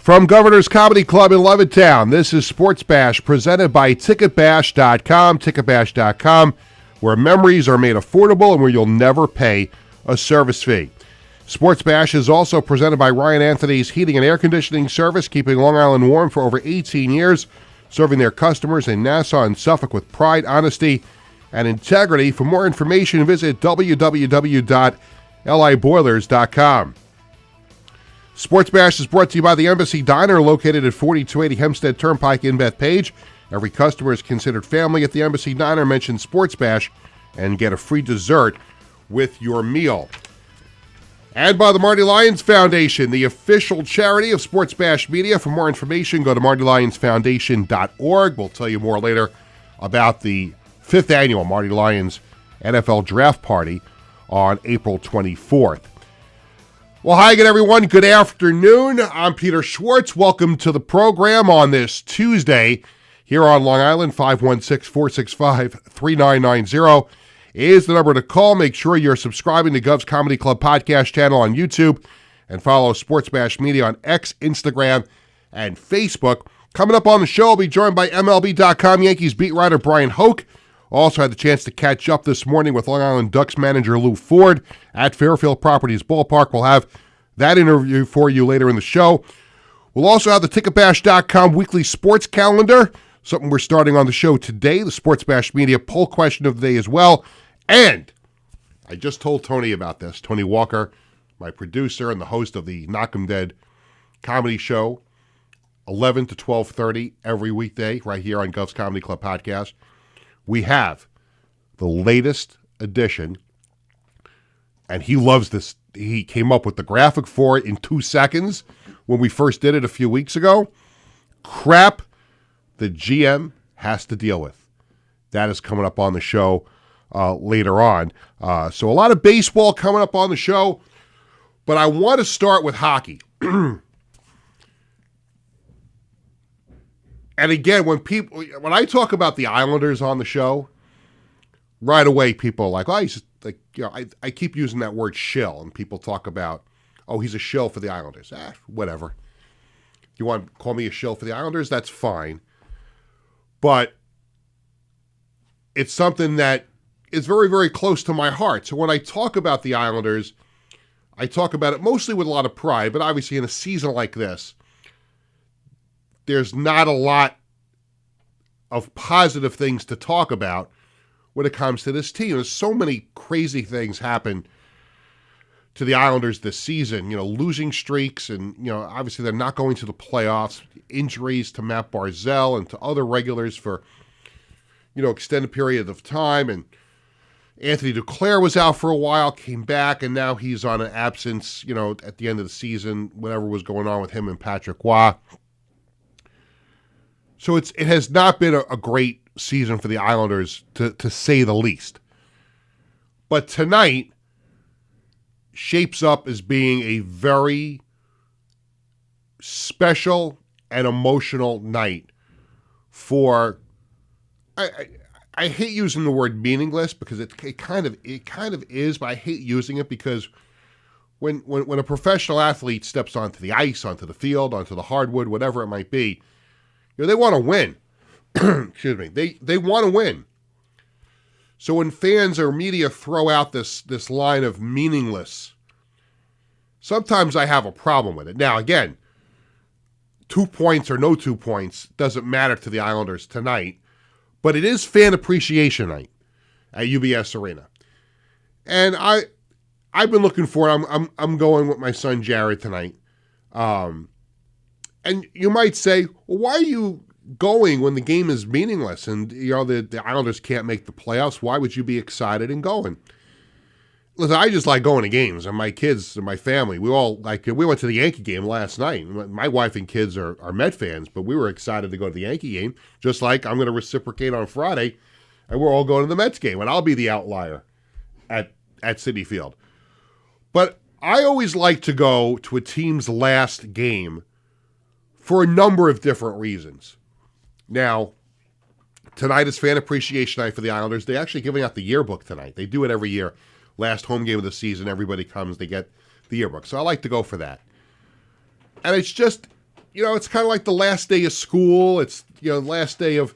From Governor's Comedy Club in Levittown, this is Sports Bash presented by TicketBash.com. TicketBash.com, where memories are made affordable and where you'll never pay a service fee. Sports Bash is also presented by Ryan Anthony's Heating and Air Conditioning Service, keeping Long Island warm for over 18 years, serving their customers in Nassau and Suffolk with pride, honesty, and integrity. For more information, visit www.liboilers.com. Sports Bash is brought to you by the Embassy Diner, located at 4280 Hempstead Turnpike in Bethpage. Every customer is considered family at the Embassy Diner. Mention Sports Bash and get a free dessert with your meal. And by the Marty Lyons Foundation, the official charity of Sports Bash Media. For more information, go to martylyonsfoundation.org. We'll tell you more later about the 5th annual Marty Lyons NFL Draft Party on April 24th. Well, hi again, everyone. Good afternoon. I'm Peter Schwartz. Welcome to the program on this Tuesday here on Long Island. 516-465-3990 is the number to call. Make sure you're subscribing to Govs Comedy Club podcast channel on YouTube and follow Sports Bash Media on X, Instagram, and Facebook. Coming up on the show, I'll be joined by MLB.com Yankees beat writer Brian Hoke. Also had the chance to catch up this morning with Long Island Ducks manager Lou Ford at Fairfield Properties Ballpark. We'll have that interview for you later in the show. We'll also have the TicketBash.com weekly sports calendar, something we're starting on the show today, the Sports Bash Media poll question of the day as well. And I just told Tony about this. Tony Walker, my producer and the host of the Knock 'em Dead comedy show, 11 to 12:30 every weekday right here on Govs Comedy Club podcast. We have the latest edition, and he loves this. He came up with the graphic for it in 2 seconds when we first did it a few weeks ago. Crap the GM has to deal with. That is coming up on the show later on. So a lot of baseball coming up on the show, but I want to start with hockey. And again, when I talk about the Islanders on the show, right away people are like, "Oh, he's just like, you know." I keep using that word "shill," and people talk about, "Oh, he's a shill for the Islanders." Whatever. You want to call me a shill for the Islanders? That's fine. But it's something that is very, very close to my heart. So when I talk about the Islanders, I talk about it mostly with a lot of pride. But obviously, in a season like this, there's not a lot of positive things to talk about when it comes to this team. There's so many crazy things happen to the Islanders this season, losing streaks and, obviously they're not going to the playoffs, injuries to Matt Barzal and to other regulars for, extended period of time. And Anthony Duclair was out for a while, came back, and now he's on an absence, at the end of the season, whatever was going on with him and Patrick Waugh. So it has not been a great season for the Islanders, to say the least. But tonight shapes up as being a very special and emotional night for, I hate using the word meaningless because it kind of is, but I hate using it because when a professional athlete steps onto the ice, onto the field, onto the hardwood, whatever it might be, they want to win. Excuse me. They want to win. So when fans or media throw out this line of meaningless, sometimes I have a problem with it. Now, again, 2 points or no 2 points doesn't matter to the Islanders tonight, but it is fan appreciation night at UBS Arena. And I've been looking for it. I'm going with my son Jared tonight. And you might say, well, why are you going when the game is meaningless and the Islanders can't make the playoffs? Why would you be excited and going? Listen, I just like going to games, and my kids and my family, we went to the Yankee game last night. My wife and kids are Met fans, but we were excited to go to the Yankee game, just like I'm going to reciprocate on Friday, and we're all going to the Mets game, and I'll be the outlier at Citi Field. But I always like to go to a team's last game for a number of different reasons. Now, tonight is fan appreciation night for the Islanders. They're actually giving out the yearbook tonight. They do it every year. Last home game of the season, everybody comes, they get the yearbook. So I like to go for that. And it's just, it's kind of like the last day of school. It's, the last day of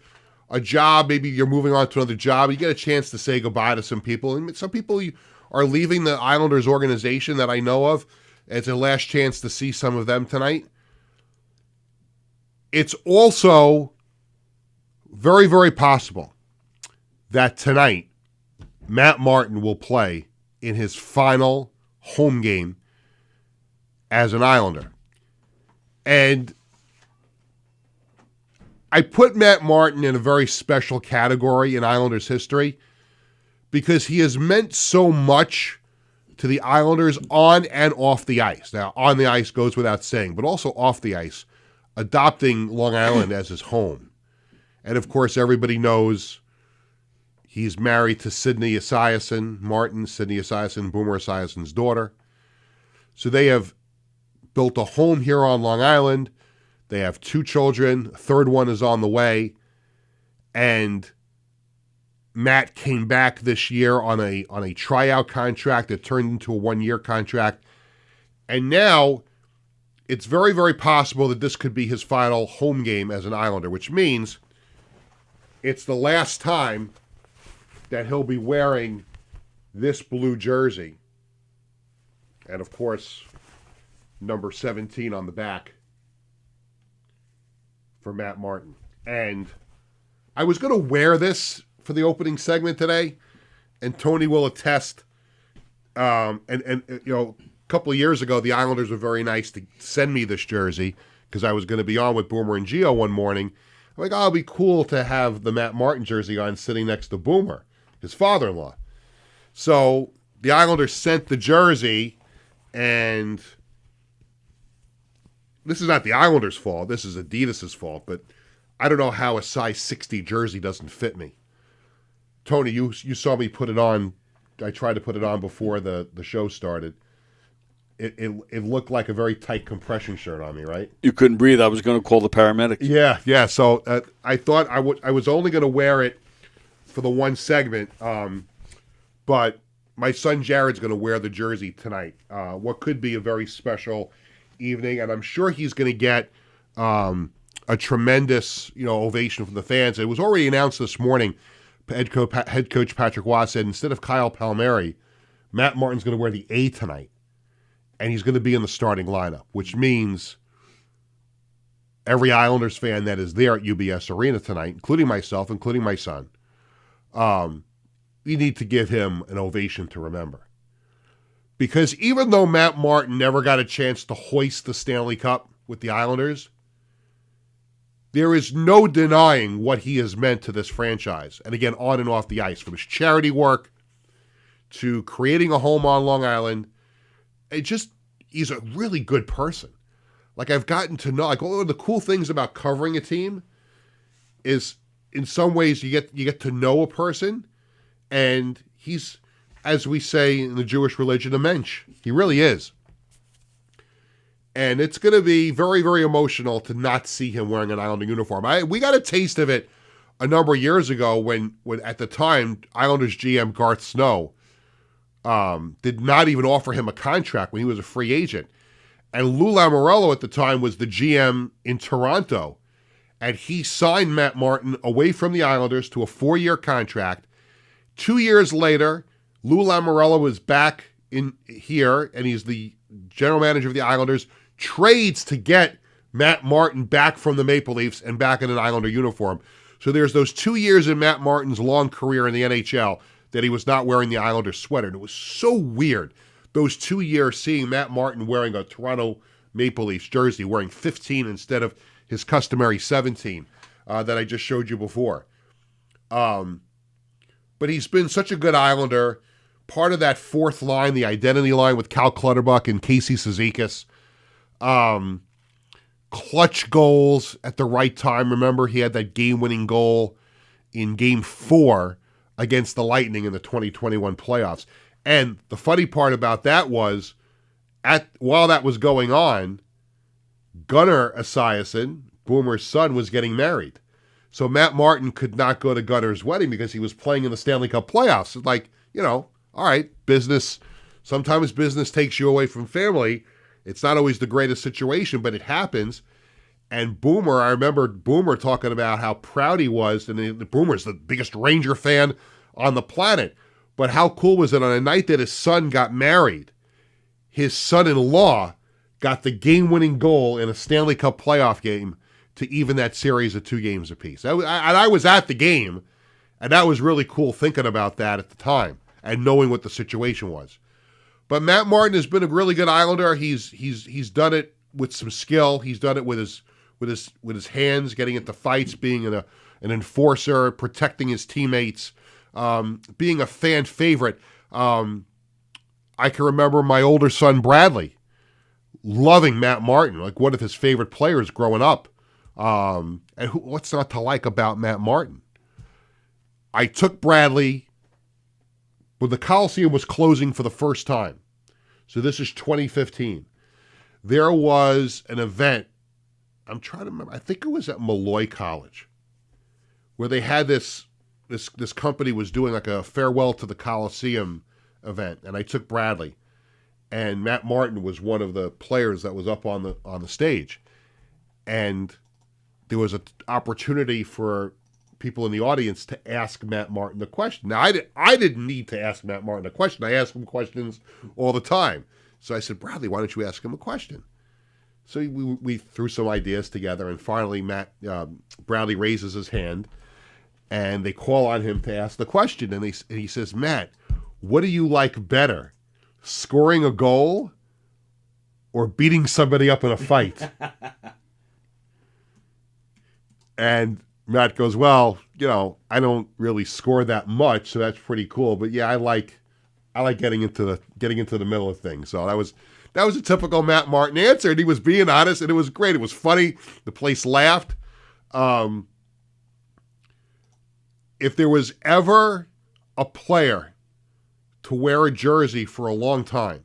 a job. Maybe you're moving on to another job. You get a chance to say goodbye to some people. And some people are leaving the Islanders organization that I know of. It's their last chance to see some of them tonight. It's also very, very possible that tonight Matt Martin will play in his final home game as an Islander. And I put Matt Martin in a very special category in Islanders history because he has meant so much to the Islanders on and off the ice. Now, on the ice goes without saying, but also off the ice, adopting Long Island as his home. And, of course, everybody knows he's married to Sydney Esiason Martin, Sydney Esiason, Boomer Esiason's daughter. So they have built a home here on Long Island. They have 2 children. A third one is on the way. And Matt came back this year on a tryout contract that turned into a 1-year contract. And now it's very, very possible that this could be his final home game as an Islander, which means it's the last time that he'll be wearing this blue jersey. And, of course, number 17 on the back for Matt Martin. And I was going to wear this for the opening segment today, and Tony will attest. A couple of years ago, the Islanders were very nice to send me this jersey because I was going to be on with Boomer and Gio one morning. I'm like, it'd be cool to have the Matt Martin jersey on sitting next to Boomer, his father-in-law. So the Islanders sent the jersey, and this is not the Islanders' fault. This is Adidas' fault, but I don't know how a size 60 jersey doesn't fit me. Tony, you saw me put it on. I tried to put it on before the show started. It looked like a very tight compression shirt on me, right? You couldn't breathe. I was going to call the paramedics. Yeah. So I thought I was only going to wear it for the one segment, but my son Jared's going to wear the jersey tonight. What could be a very special evening, and I'm sure he's going to get a tremendous ovation from the fans. It was already announced this morning. Head coach Patrick Waugh said instead of Kyle Palmieri, Matt Martin's going to wear the A tonight, and he's going to be in the starting lineup, which means every Islanders fan that is there at UBS Arena tonight, including myself, including my son, we need to give him an ovation to remember. Because even though Matt Martin never got a chance to hoist the Stanley Cup with the Islanders, there is no denying what he has meant to this franchise. And again, on and off the ice, from his charity work to creating a home on Long Island. He's a really good person. Like, I've gotten to know, like, one of the cool things about covering a team is in some ways you get to know a person, and he's, as we say in the Jewish religion, a mensch. He really is. And it's going to be very, very emotional to not see him wearing an Islander uniform. We got a taste of it a number of years ago when at the time, Islanders GM Garth Snow did not even offer him a contract when he was a free agent. And Lou Lamoriello at the time was the GM in Toronto. And he signed Matt Martin away from the Islanders to a 4-year contract. 2 years later, Lou Lamoriello was back in here, and he's the general manager of the Islanders, trades to get Matt Martin back from the Maple Leafs and back in an Islander uniform. So there's those 2 years in Matt Martin's long career in the NHL that he was not wearing the Islanders sweater. And it was so weird, those 2 years, seeing Matt Martin wearing a Toronto Maple Leafs jersey, wearing 15 instead of his customary 17 that I just showed you before. But he's been such a good Islander. Part of that fourth line, the identity line with Cal Clutterbuck and Casey Cizikas. Clutch goals at the right time. Remember, he had that game-winning goal in Game 4 against the Lightning in the 2021 playoffs. And the funny part about that was, while that was going on, Gunnar Esiason, Boomer's son, was getting married. So Matt Martin could not go to Gunnar's wedding because he was playing in the Stanley Cup playoffs. It's like, all right, business. Sometimes business takes you away from family. It's not always the greatest situation, but it happens. And Boomer, I remember Boomer talking about how proud he was, and Boomer's the biggest Ranger fan on the planet. But how cool was it on a night that his son got married, his son-in-law got the game-winning goal in a Stanley Cup playoff game to even that series of 2 games apiece. I was at the game, and that was really cool thinking about that at the time and knowing what the situation was. But Matt Martin has been a really good Islander. He's done it with some skill. He's done it with his hands, getting into fights, being an enforcer, protecting his teammates, being a fan favorite. I can remember my older son Bradley loving Matt Martin, like one of his favorite players growing up. And what's not to like about Matt Martin? I took Bradley when the Coliseum was closing for the first time. So this is 2015. There was an event, I'm trying to remember, I think it was at Malloy College, where they had this company was doing like a farewell to the Coliseum event, and I took Bradley, and Matt Martin was one of the players that was up on the stage, and there was an opportunity for people in the audience to ask Matt Martin a question. Now, I didn't need to ask Matt Martin a question. I ask him questions all the time. So I said, Bradley, why don't you ask him a question? So we threw some ideas together, and finally Bradley raises his hand, and they call on him to ask the question. And he says, Matt, what do you like better, scoring a goal or beating somebody up in a fight? And Matt goes, well, I don't really score that much, so that's pretty cool. But yeah, I like getting into the middle of things. So that was a typical Matt Martin answer, and he was being honest, and it was great. It was funny. The place laughed. If there was ever a player to wear a jersey for a long time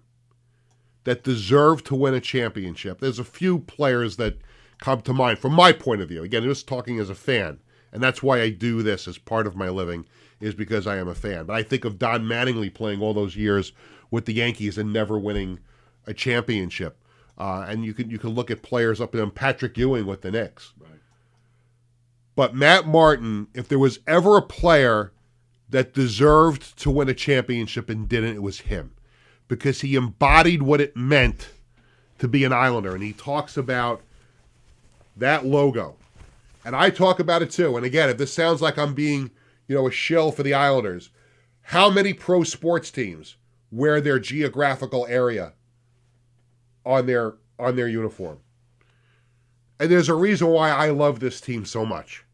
that deserved to win a championship, there's a few players that come to mind from my point of view. Again, just talking as a fan, and that's why I do this as part of my living, is because I am a fan. But I think of Don Mattingly playing all those years with the Yankees and never winning a championship. And you can look at players up in Patrick Ewing with the Knicks. Right. But Matt Martin, if there was ever a player that deserved to win a championship and didn't, it was him. Because he embodied what it meant to be an Islander. And he talks about that logo. And I talk about it too. And again, if this sounds like I'm being, a shill for the Islanders, how many pro sports teams wear their geographical area on their uniform? And there's a reason why I love this team so much.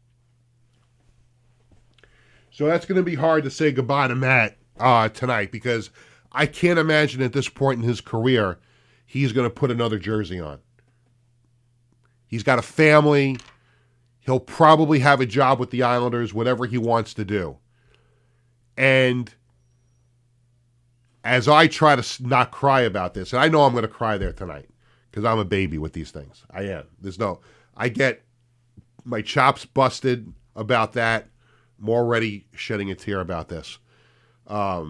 So that's going to be hard to say goodbye to Matt tonight, because I can't imagine at this point in his career he's going to put another jersey on. He's got a family. He'll probably have a job with the Islanders, whatever he wants to do. And as I try to not cry about this, and I know I'm going to cry there tonight because I'm a baby with these things. I am. I get my chops busted about that. I'm already shedding a tear about this. But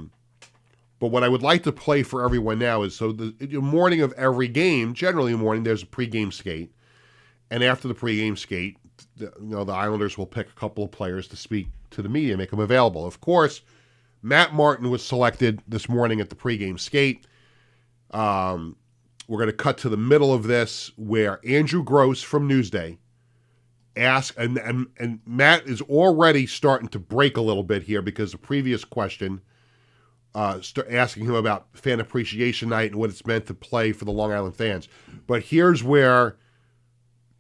what I would like to play for everyone now is, so the morning of every game, generally in the morning, there's a pregame skate. And after the pregame skate, the Islanders will pick a couple of players to speak to the media, make them available. Of course, Matt Martin was selected this morning at the pregame skate. We're going to cut to the middle of this where Andrew Gross from Newsday asked, and Matt is already starting to break a little bit here because the previous question, asking him about Fan Appreciation Night and what it's meant to play for the Long Island fans. But here's where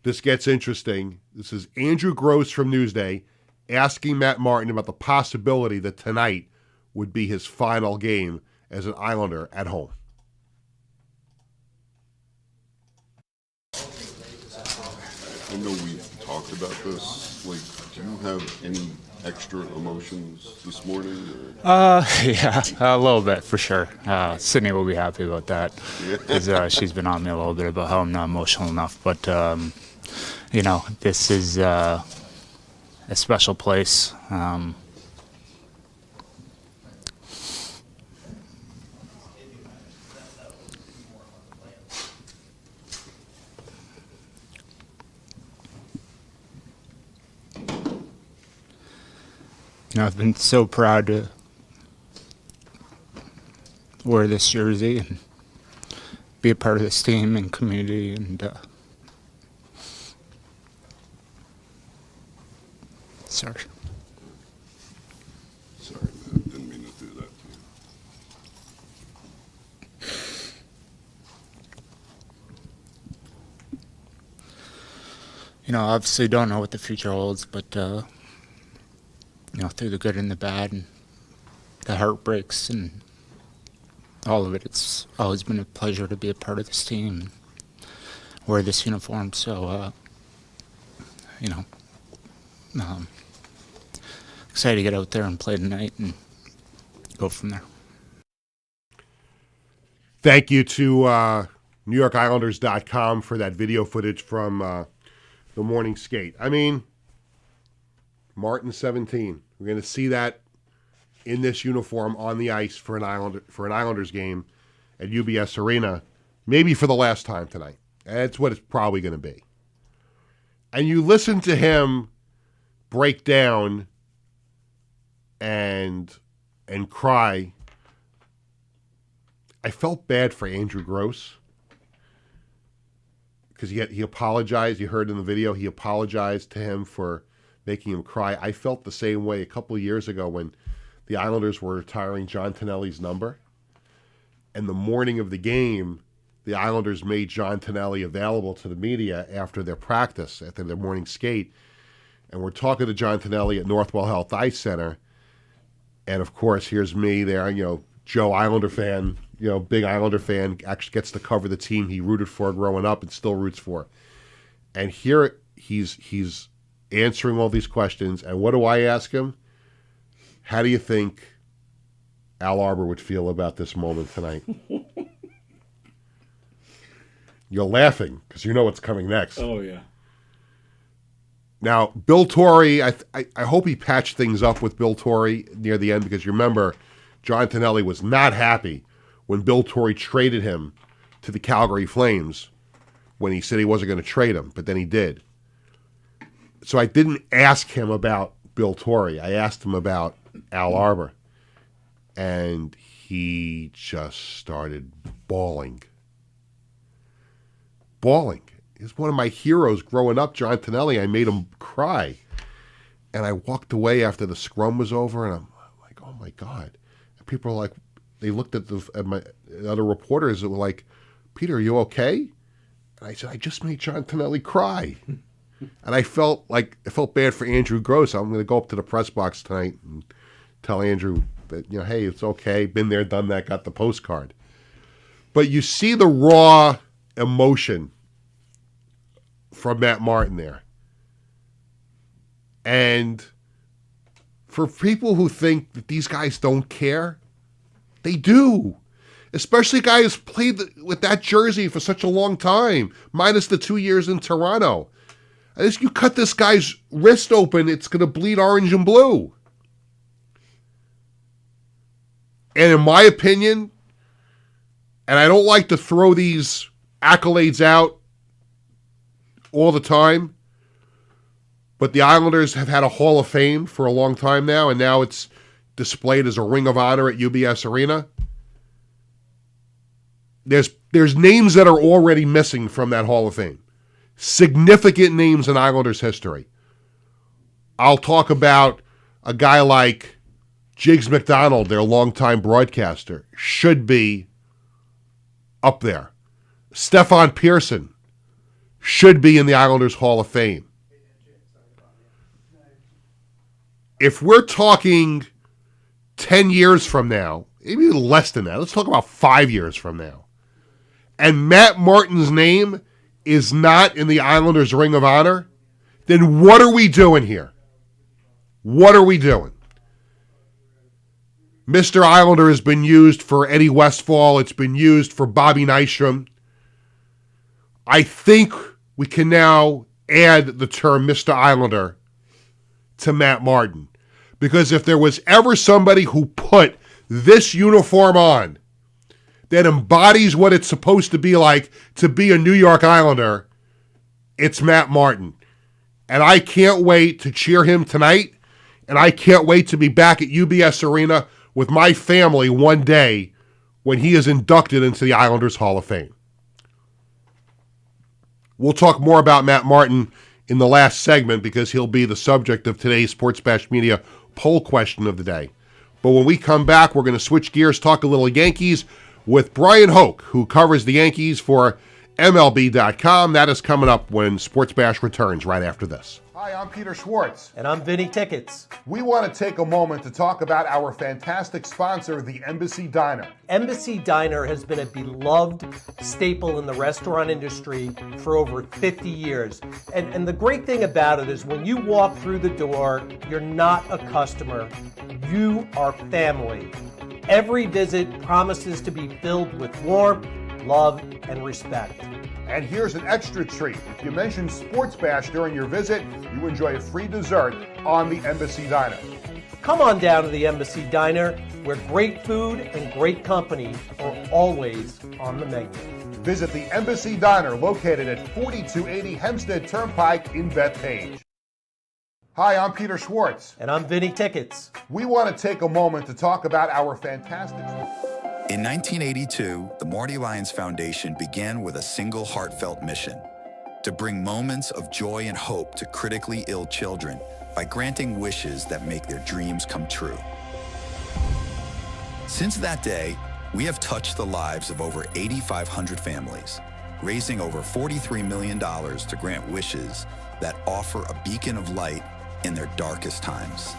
this gets interesting. This is Andrew Gross from Newsday asking Matt Martin about the possibility that tonight would be his final game as an Islander at home. I know we talked about this. Do you have any extra emotions this morning? Yeah, a little bit for sure. Sydney will be happy about that because she's been on me a little bit about how I'm not emotional enough. But this is a special place. I've been so proud to wear this jersey and be a part of this team and community, and sorry. Sorry, man. Didn't mean to do that to you. Obviously don't know what the future holds, but, through the good and the bad and the heartbreaks and all of it, it's always been a pleasure to be a part of this team and wear this uniform. So, excited to get out there and play tonight and go from there. Thank you to NewYorkIslanders.com for that video footage from the morning skate. I mean, Martin 17. We're going to see that in this uniform on the ice for an Islanders game at UBS Arena, maybe for the last time tonight. That's what it's probably going to be. And you listen to him break down and cry. I felt bad for Andrew Gross because he apologized. You heard in the video, he apologized to him for making him cry. I felt the same way a couple of years ago when the Islanders were retiring John Tonelli's number. And the morning of the game, the Islanders made John Tonelli available to the media after their practice, after their morning skate. And we're talking to John Tonelli at Northwell Health Ice Center. And, of course, here's me there, Joe Islander fan, big Islander fan, actually gets to cover the team he rooted for growing up and still roots for. And here he's answering all these questions. And what do I ask him? How do you think Al Arbour would feel about this moment tonight? You're laughing because you know what's coming next. Oh, yeah. Now, Bill Torrey, I hope he patched things up with Bill Torrey near the end, because you remember John Tonelli was not happy when Bill Torrey traded him to the Calgary Flames when he said he wasn't going to trade him, but then he did. So I didn't ask him about Bill Torrey. I asked him about Al Arbour. And he just started bawling. Bawling. He's one of my heroes growing up, John Tonelli. I made him cry. And I walked away after the scrum was over, and I'm like, oh, my God. And people are like, they looked at my other reporters that were like, Peter, are you okay? And I said, I just made John Tonelli cry. And I felt bad for Andrew Gross. I'm going to go up to the press box tonight and tell Andrew that, hey, it's okay. Been there, done that, got the postcard. But you see the raw emotion from Matt Martin there. And for people who think that these guys don't care, they do. Especially a guy who's played with that jersey for such a long time, minus the 2 years in Toronto. As you cut this guy's wrist open, it's going to bleed orange and blue. And in my opinion, and I don't like to throw these accolades out all the time, but the Islanders have had a Hall of Fame for a long time now, and now it's displayed as a Ring of Honor at UBS Arena. There's names that are already missing from that Hall of Fame. Significant names in Islanders history. I'll talk about a guy like Jiggs McDonald, their longtime broadcaster, should be up there. Stefan Pearson should be in the Islanders Hall of Fame. If we're talking 10 years from now, maybe less than that, let's talk about 5 years from now, and Matt Martin's name is not in the Islanders Ring of Honor, then what are we doing here? What are we doing? Mr. Islander has been used for Eddie Westfall. It's been used for Bobby Nystrom. I think we can now add the term Mr. Islander to Matt Martin. Because if there was ever somebody who put this uniform on that embodies what it's supposed to be like to be a New York Islander, it's Matt Martin. And I can't wait to cheer him tonight and I can't wait to be back at UBS Arena with my family one day when he is inducted into the Islanders Hall of Fame. We'll talk more about Matt Martin in the last segment because he'll be the subject of today's Sports Bash Media poll question of the day. But when we come back, we're going to switch gears, talk a little Yankees with Brian Hoke, who covers the Yankees for MLB.com. That is coming up when Sports Bash returns right after this. Hi, I'm Peter Schwartz. And I'm Vinny Tickets. We want to take a moment to talk about our fantastic sponsor, the Embassy Diner. Embassy Diner has been a beloved staple in the restaurant industry for over 50 years. And the great thing about it is when you walk through the door, you're not a customer, you are family. Every visit promises to be filled with warmth, love, and respect. And here's an extra treat. If you mention Sports Bash during your visit, you enjoy a free dessert on the Embassy Diner. Come on down to the Embassy Diner, where great food and great company are always on the menu. Visit the Embassy Diner, located at 4280 Hempstead Turnpike in Bethpage. Hi, I'm Peter Schwartz. And I'm Vinny Tickets. We want to take a moment to talk about our fantastic... In 1982, the Marty Lyons Foundation began with a single heartfelt mission: to bring moments of joy and hope to critically ill children by granting wishes that make their dreams come true. Since that day, we have touched the lives of over 8,500 families, raising over $43 million to grant wishes that offer a beacon of light in their darkest times.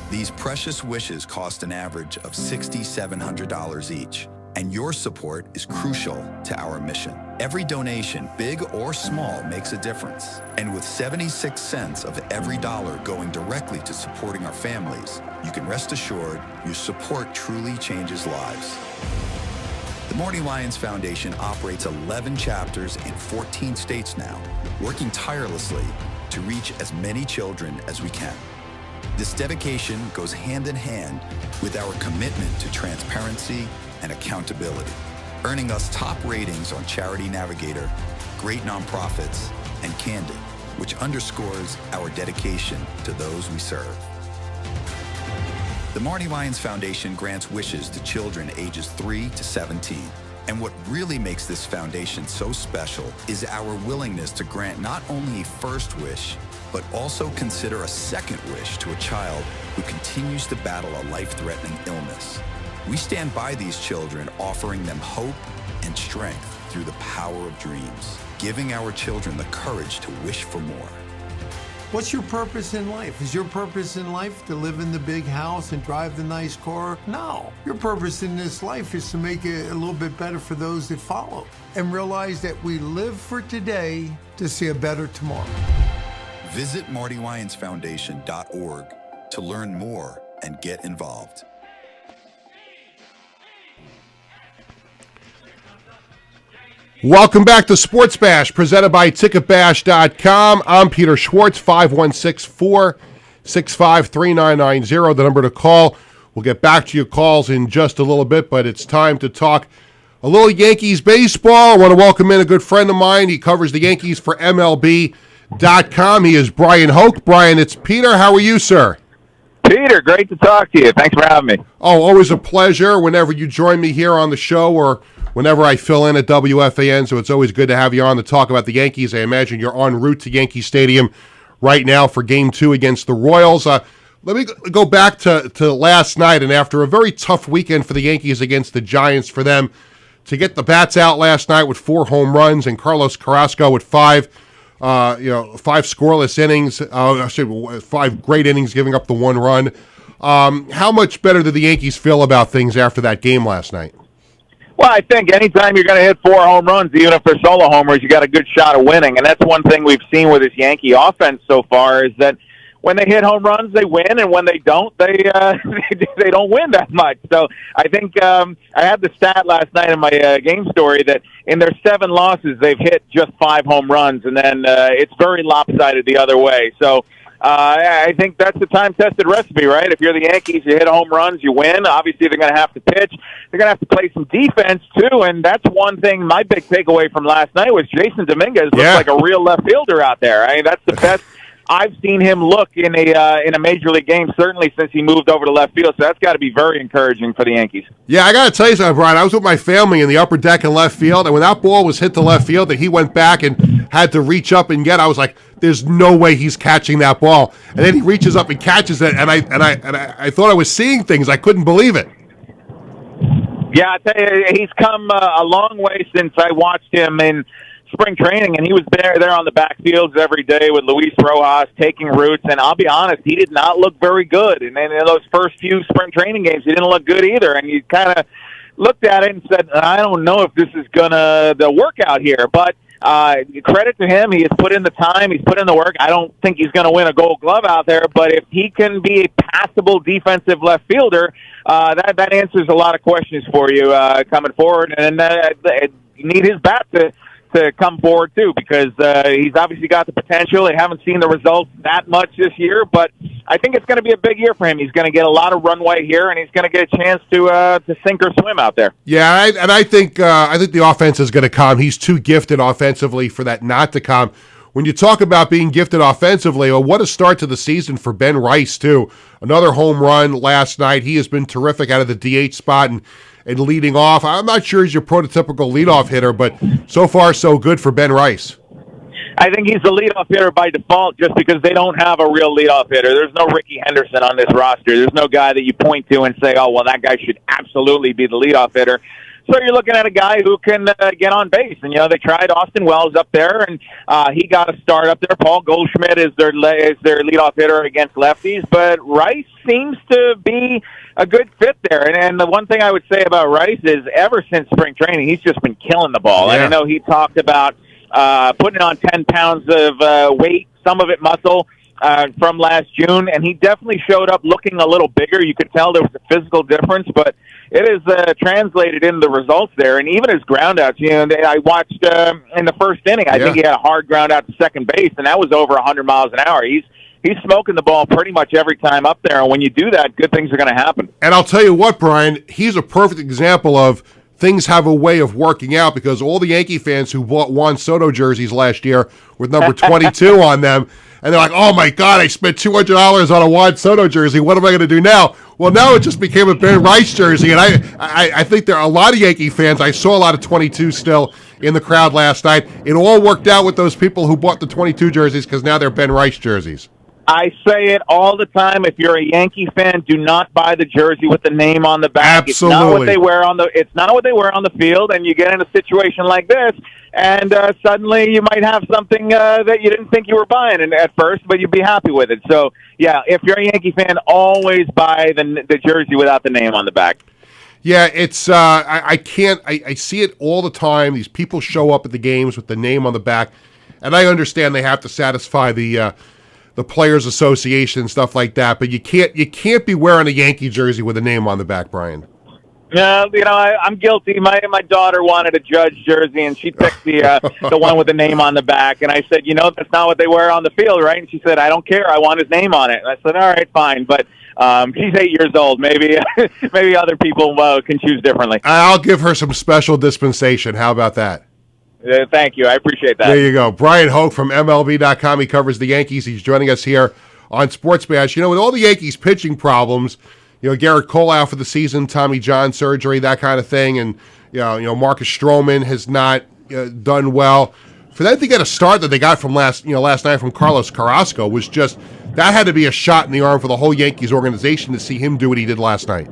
These precious wishes cost an average of $6,700 each, and your support is crucial to our mission. Every donation, big or small, makes a difference. And with 76 cents of every dollar going directly to supporting our families, you can rest assured your support truly changes lives. The Marty Lyons Foundation operates 11 chapters in 14 states now, working tirelessly to reach as many children as we can. This dedication goes hand in hand with our commitment to transparency and accountability, earning us top ratings on Charity Navigator, Great Nonprofits, and Candid, which underscores our dedication to those we serve. The Marty Lyons Foundation grants wishes to children ages 3 to 17. And what really makes this foundation so special is our willingness to grant not only a first wish, but also consider a second wish to a child who continues to battle a life-threatening illness. We stand by these children, offering them hope and strength through the power of dreams, giving our children the courage to wish for more. What's your purpose in life? Is your purpose in life to live in the big house and drive the nice car? No. Your purpose in this life is to make it a little bit better for those that follow and realize that we live for today to see a better tomorrow. Visit MartyLyonsFoundation.org to learn more and get involved. Welcome back to Sports Bash, presented by TicketBash.com. I'm Peter Schwartz, 516-465-3990, the number to call. We'll get back to your calls in just a little bit, but it's time to talk a little Yankees baseball. I want to welcome in a good friend of mine. He covers the Yankees for MLB.com. He is Brian Hoke. Brian, it's Peter. How are you, sir? Peter, great to talk to you. Thanks for having me. Oh, always a pleasure whenever you join me here on the show or whenever I fill in at WFAN, so it's always good to have you on to talk about the Yankees. I imagine you're en route to Yankee Stadium right now for Game 2 against the Royals. Let me go back to last night, and after a very tough weekend for the Yankees against the Giants, for them to get the bats out last night with 4 home runs and Carlos Carrasco with 5 scoreless innings, 5 great innings, giving up the 1 run. How much better did the Yankees feel about things after that game last night? Well, I think anytime you're going to hit 4 home runs, even if they're solo homers, you got a good shot of winning. And that's one thing we've seen with this Yankee offense so far is that when they hit home runs, they win, and when they don't, they don't win that much. So I think I had the stat last night in my game story that in their 7 losses, they've hit just 5 home runs, and then it's very lopsided the other way. So I think that's the time-tested recipe, right? If you're the Yankees, you hit home runs, you win. Obviously, they're going to have to pitch. They're going to have to play some defense, too, and that's one thing. My big takeaway from last night was Jason Dominguez looks like a real left fielder out there. I mean, that's the best I've seen him look in a major league game, certainly since he moved over to left field. So that's got to be very encouraging for the Yankees. Yeah, I got to tell you something, Brian. I was with my family in the upper deck in left field, and when that ball was hit to left field that he went back and had to reach up and get, I was like, there's no way he's catching that ball. And then he reaches up and catches it, and I thought I was seeing things. I couldn't believe it. Yeah, I tell you, he's come a long way since I watched him in spring training, and he was there on the backfields every day with Luis Rojas taking routes, and I'll be honest, he did not look very good. And then in those first few spring training games, he didn't look good either, and you kind of looked at it and said, I don't know if this is going to work out here, but credit to him. He has put in the time. He's put in the work. I don't think he's going to win a Gold Glove out there, but if he can be a passable defensive left fielder, that answers a lot of questions for you coming forward, and you need his bat to come forward too, because he's obviously got the potential. They haven't seen the results that much this year, but I think it's going to be a big year for him. He's going to get a lot of runway here, and he's going to get a chance to sink or swim out there. Yeah, I think the offense is going to come. He's too gifted offensively for that not to come. When you talk about being gifted offensively, well, what a start to the season for Ben Rice too. Another home run last night. He has been terrific out of the DH spot and leading off. I'm not sure he's your prototypical leadoff hitter, but so far so good for Ben Rice. I think he's the leadoff hitter by default just because they don't have a real leadoff hitter. There's no Ricky Henderson on this roster. There's no guy that you point to and say, oh, well, that guy should absolutely be the leadoff hitter. So you're looking at a guy who can get on base. And, they tried Austin Wells up there, and he got a start up there. Paul Goldschmidt is their leadoff hitter against lefties. But Rice seems to be a good fit there. And the one thing I would say about Rice is ever since spring training, he's just been killing the ball. Yeah. And I know he talked about putting on 10 pounds of weight, some of it muscle, from last June, and he definitely showed up looking a little bigger. You could tell there was a physical difference, but it is translated into the results there. And even his groundouts, I watched in the first inning, I think he had a hard ground out to second base, and that was over 100 miles an hour. He's smoking the ball pretty much every time up there, and when you do that, good things are going to happen. And I'll tell you what, Brian, he's a perfect example of things have a way of working out, because all the Yankee fans who bought Juan Soto jerseys last year with number 22 on them, and they're like, oh, my God, I spent $200 on a Juan Soto jersey. What am I going to do now? Well, now it just became a Ben Rice jersey, and I think there are a lot of Yankee fans. I saw a lot of 22 still in the crowd last night. It all worked out with those people who bought the 22 jerseys because now they're Ben Rice jerseys. I say it all the time. If you're a Yankee fan, do not buy the jersey with the name on the back. Absolutely. It's not what they wear on the. It's not what they wear on the field. And you get in a situation like this, and suddenly you might have something that you didn't think you were buying at first, but you'd be happy with it. So yeah, if you're a Yankee fan, always buy the jersey without the name on the back. Yeah, it's I can't. I see it all the time. These people show up at the games with the name on the back, and I understand they have to satisfy the Players Association and stuff like that, but you can't be wearing a Yankee jersey with a name on the back, Brian. No, I'm guilty. My daughter wanted a Judge jersey, and she picked the one with the name on the back. And I said, that's not what they wear on the field, right? And she said, I don't care. I want his name on it. And I said, all right, fine. But she's 8 years old. Maybe other people can choose differently. I'll give her some special dispensation. How about that? Thank you. I appreciate that. There you go. Brian Hoke from MLB.com. He covers the Yankees. He's joining us here on Sports Bash. With all the Yankees pitching problems, Garrett Cole out for the season, Tommy John surgery, that kind of thing, and Marcus Stroman has not done well. For them to get a start that they got from last night from Carlos Carrasco was just, that had to be a shot in the arm for the whole Yankees organization to see him do what he did last night.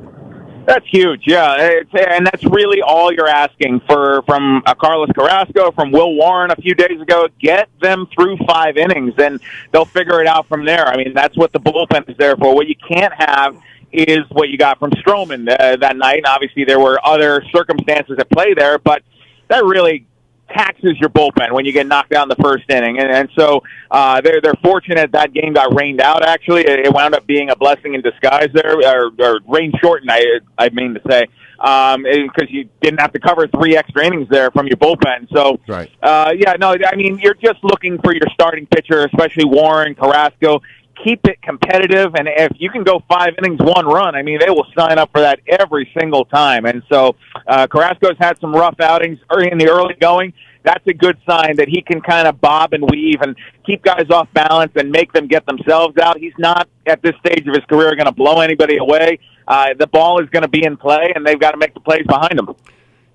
That's huge, yeah, and that's really all you're asking from Carlos Carrasco, from Will Warren a few days ago. Get them through 5 innings, and they'll figure it out from there. I mean, that's what the bullpen is there for. What you can't have is what you got from Stroman that night. And obviously, there were other circumstances at play there, but that really taxes your bullpen when you get knocked out in the first inning. And so they're fortunate that game got rained out, actually. It wound up being a blessing in disguise there, or rain shortened, I mean to say, because you didn't have to cover 3 extra innings there from your bullpen. So, right. you're just looking for your starting pitcher, especially Warren, Carrasco. keep it competitive. And if you can go 5 innings, 1 run, I mean, they will sign up for that every single time. And so Carrasco's had some rough outings in the early going. That's a good sign that he can kind of bob and weave and keep guys off balance and make them get themselves out. He's not, at this stage of his career, going to blow anybody away. The ball is going to be in play, and they've got to make the plays behind him.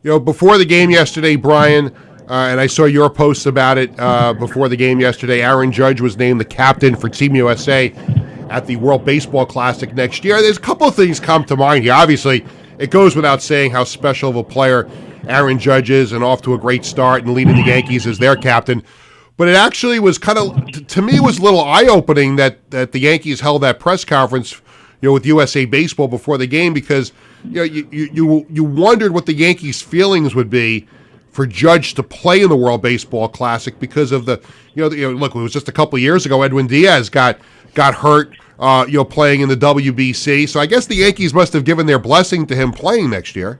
You know, before the game yesterday, Brian, and I saw your posts about it before the game yesterday, Aaron Judge was named the captain for Team USA at the World Baseball Classic next year. There's a couple of things come to mind here. Obviously, it goes without saying how special of a player Aaron Judge is, and off to a great start and leading the Yankees as their captain. But it actually was kind of, to me, it was a little eye-opening that the Yankees held that press conference, you know, with USA Baseball before the game, because you know you wondered what the Yankees' feelings would be for Judge to play in the World Baseball Classic because of the look, it was just a couple of years ago Edwin Diaz got hurt playing in the WBC. So I guess the Yankees must have given their blessing to him playing next year.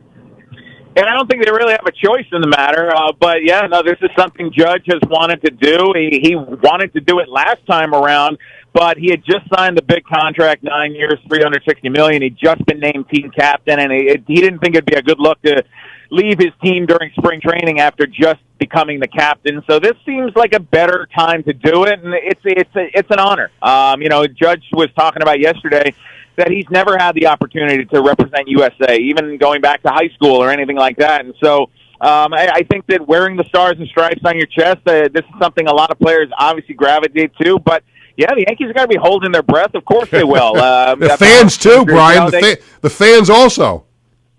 And I don't think they really have a choice in the matter. But, yeah, no, this is something Judge has wanted to do. He wanted to do it last time around, but he had just signed the big contract, 9 years, $360 million. He'd just been named team captain, and he didn't think it'd be a good look to leave his team during spring training after just becoming the captain. So this seems like a better time to do it, and it's an honor. Judge was talking about yesterday that he's never had the opportunity to represent USA, even going back to high school or anything like that. And so I think that wearing the stars and stripes on your chest, this is something a lot of players obviously gravitate to. But, yeah, the Yankees are going to be holding their breath. Of course they will. The fans, too, Brian. The fans also.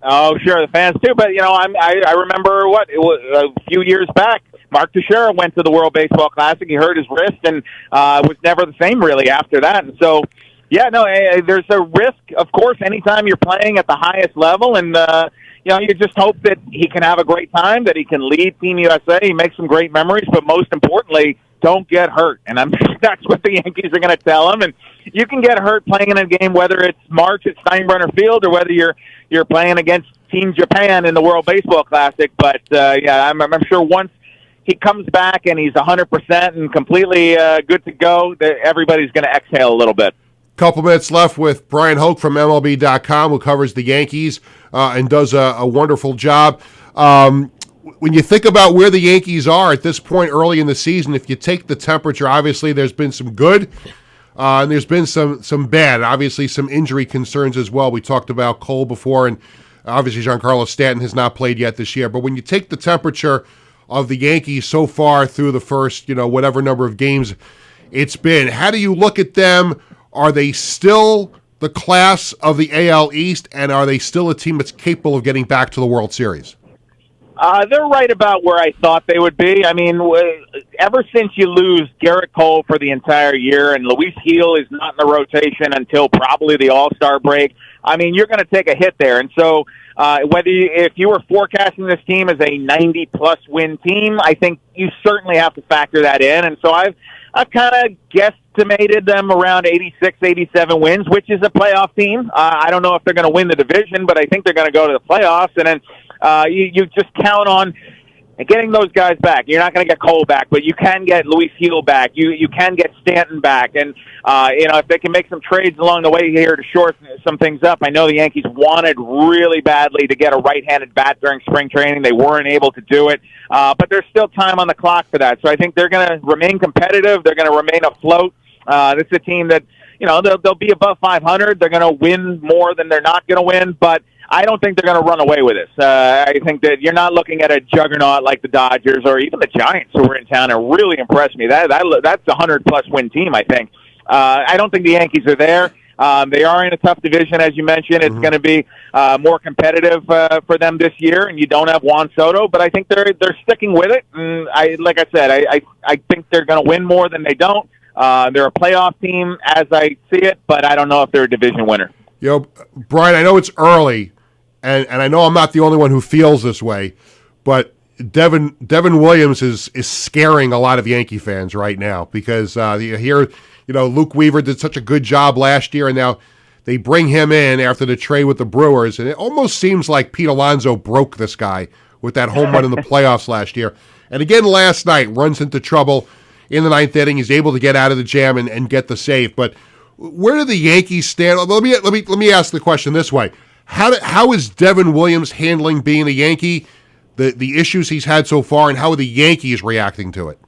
Oh, sure, the fans, too. But, I remember it was a few years back. Mark Teixeira went to the World Baseball Classic. He hurt his wrist and was never the same, really, after that. And so, yeah, no, there's a risk, of course, anytime you're playing at the highest level, and you just hope that he can have a great time, that he can lead Team USA, he makes some great memories, but most importantly, don't get hurt. And that's what the Yankees are going to tell him. And you can get hurt playing in a game, whether it's March at Steinbrenner Field or whether you're playing against Team Japan in the World Baseball Classic. But I'm sure once he comes back and he's 100% and completely good to go, that everybody's going to exhale a little bit. Couple minutes left with Brian Hoke from MLB.com, who covers the Yankees and does a wonderful job. When you think about where the Yankees are at this point early in the season, if you take the temperature, obviously there's been some good and there's been some bad. Obviously some injury concerns as well. We talked about Cole before, and obviously Giancarlo Stanton has not played yet this year. But when you take the temperature of the Yankees so far through the first, whatever number of games it's been, how do you look at them? Are they still the class of the AL East, and are they still a team that's capable of getting back to the World Series? They're right about where I thought they would be. I mean, ever since you lose Garrett Cole for the entire year and Luis Gil is not in the rotation until probably the All-Star break, I mean, you're going to take a hit there. And so if you were forecasting this team as a 90-plus win team, I think you certainly have to factor that in. And so I've kind of guesstimated them around 86, 87 wins, which is a playoff team. I don't know if they're going to win the division, but I think they're going to go to the playoffs. And then you just count on getting those guys back. You're not going to get Cole back, but you can get Luis Gil back. You can get Stanton back. And, if they can make some trades along the way here to shore some things up. I know the Yankees wanted really badly to get a right-handed bat during spring training. They weren't able to do it. But there's still time on the clock for that. So I think they're going to remain competitive. They're going to remain afloat. This is a team that, they'll be above 500. They're going to win more than they're not going to win. But I don't think they're going to run away with this. I think that you're not looking at a juggernaut like the Dodgers or even the Giants who were in town and really impressed me. That's a 100-plus win team, I think. I don't think the Yankees are there. They are in a tough division, as you mentioned. It's going to be more competitive for them this year, and you don't have Juan Soto, but I think they're sticking with it. And like I said, I think they're going to win more than they don't. They're a playoff team as I see it, but I don't know if they're a division winner. Brian, I know it's early, and I know I'm not the only one who feels this way, but Devin Williams is scaring a lot of Yankee fans right now because you hear, Luke Weaver did such a good job last year, and now they bring him in after the trade with the Brewers, and it almost seems like Pete Alonso broke this guy with that home run in the playoffs last year. And again last night, runs into trouble in the ninth inning. He's able to get out of the jam and get the save. But Where do the Yankees stand? Let me ask the question this way: How is Devin Williams handling being a Yankee? The issues he's had so far, and how are the Yankees reacting to it?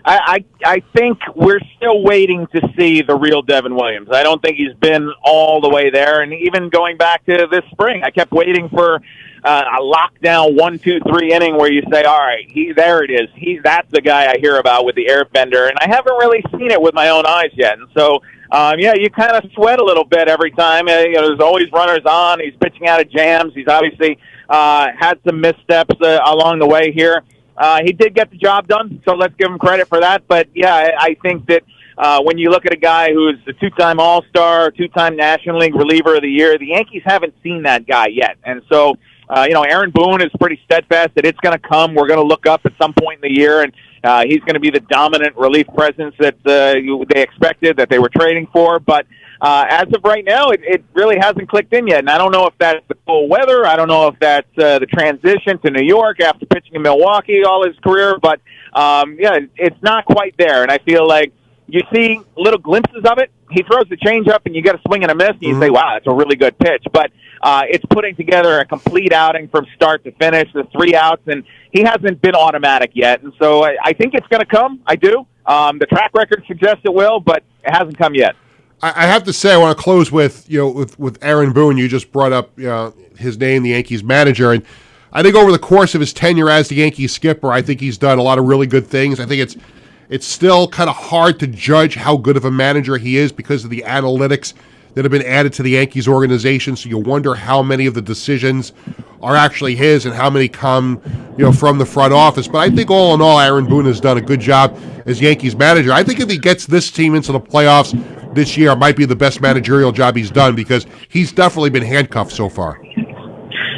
I think we're still waiting to see the real Devin Williams. I don't think he's been all the way there. And even going back to this spring, I kept waiting for a lockdown 1, 2, 3 inning where you say, all right, there it is. That's the guy I hear about with the airbender. And I haven't really seen it with my own eyes yet. And so, you kind of sweat a little bit every time. There's always runners on. He's pitching out of jams. He's obviously had some missteps along the way here. He did get the job done, so let's give him credit for that. But, yeah, I think that when you look at a guy who's a 2-time All-Star, 2-time National League reliever of the year, the Yankees haven't seen that guy yet. And so, Aaron Boone is pretty steadfast that it's going to come. We're going to look up at some point in the year, and he's going to be the dominant relief presence that they expected, that they were trading for. But as of right now, it really hasn't clicked in yet. And I don't know if that's the cold weather. I don't know if that's the transition to New York after pitching in Milwaukee all his career. But, it's not quite there. And I feel like you see little glimpses of it. He throws the changeup, and you get a swing and a miss, and you say, wow, that's a really good pitch. But it's putting together a complete outing from start to finish, the 3 outs, and he hasn't been automatic yet. And so I think it's going to come. I do. The track record suggests it will, but it hasn't come yet. I have to say, I want to close with Aaron Boone. You just brought up his name, the Yankees manager, and I think over the course of his tenure as the Yankees skipper, I think he's done a lot of really good things. I think it's still kind of hard to judge how good of a manager he is because of the analytics that have been added to the Yankees organization. So you wonder how many of the decisions are actually his and how many come, from the front office. But I think all in all, Aaron Boone has done a good job as Yankees manager. I think if he gets this team into the playoffs this year, it might be the best managerial job he's done because he's definitely been handcuffed so far.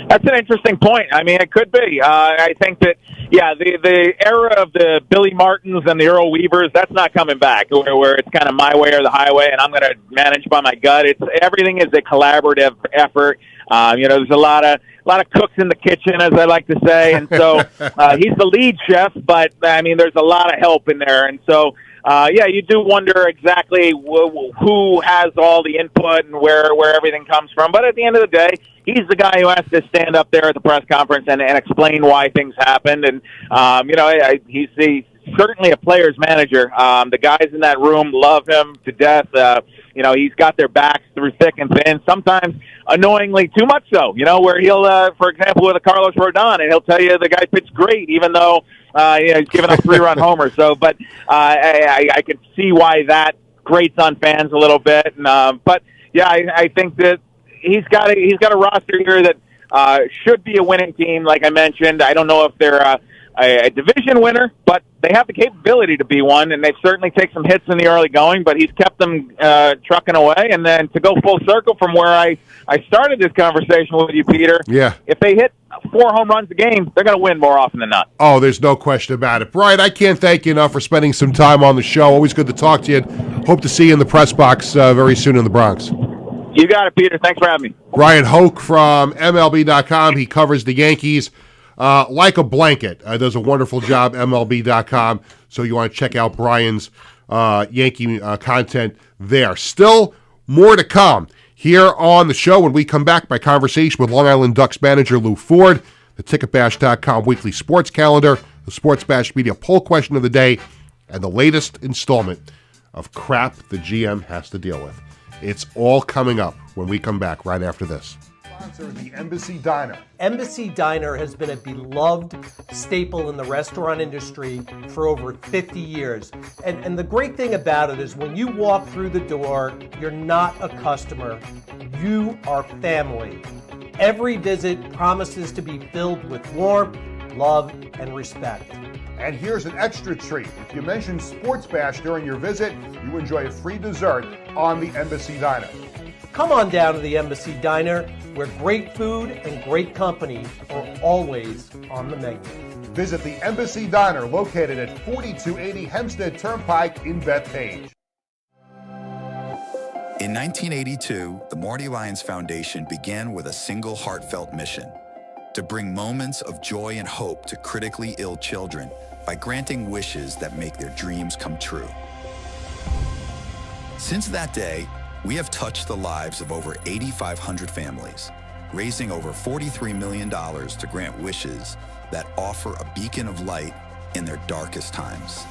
That's an interesting point. I mean, it could be. I think that, the era of the Billy Martins and the Earl Weavers, that's not coming back, where it's kind of my way or the highway, and I'm going to manage by my gut. Everything is a collaborative effort. There's a lot of cooks in the kitchen, as I like to say, and so he's the lead chef, but, there's a lot of help in there, and so you do wonder exactly who has all the input and where everything comes from. But at the end of the day, he's the guy who has to stand up there at the press conference and explain why things happened. And, he's certainly a player's manager. The guys in that room love him to death. He's got their backs through thick and thin, sometimes annoyingly too much so, where he'll, for example, with a Carlos Rodon, and he'll tell you the guy pitched great, even though he's given up 3-run homers. So, but I can see why that grates on fans a little bit. And, I think that he's got a roster here that should be a winning team. Like I mentioned, I don't know if they're a division winner, but they have the capability to be one, and they've certainly taken some hits in the early going, but he's kept them trucking away. And then to go full circle from where I started this conversation with you, Peter, if they hit 4 home runs a game, they're going to win more often than not. Oh, there's no question about it. Brian, I can't thank you enough for spending some time on the show. Always good to talk to you. Hope to see you in the press box very soon in the Bronx. You got it, Peter. Thanks for having me. Brian Hoke from MLB.com. He covers the Yankees like a blanket. Does a wonderful job, MLB.com. So you want to check out Brian's Yankee content there. Still more to come here on the show when we come back. My conversation with Long Island Ducks manager Lou Ford, the TicketBash.com weekly sports calendar, the Sports Bash Media poll question of the day, and the latest installment of crap the GM has to deal with. It's all coming up when we come back right after this. Sponsor, the Embassy Diner. Embassy Diner has been a beloved staple in the restaurant industry for over 50 years. And the great thing about it is when you walk through the door, you're not a customer, you are family. Every visit promises to be filled with warmth, love, and respect. And here's an extra treat. If you mention Sports Bash during your visit, you enjoy a free dessert on the Embassy Diner. Come on down to the Embassy Diner, where great food and great company are always on the menu. Visit the Embassy Diner, located at 4280 Hempstead Turnpike in Bethpage. In 1982, the Marty Lyons Foundation began with a single heartfelt mission: to bring moments of joy and hope to critically ill children by granting wishes that make their dreams come true. Since that day, we have touched the lives of over 8,500 families, raising over $43 million to grant wishes that offer a beacon of light in their darkest times.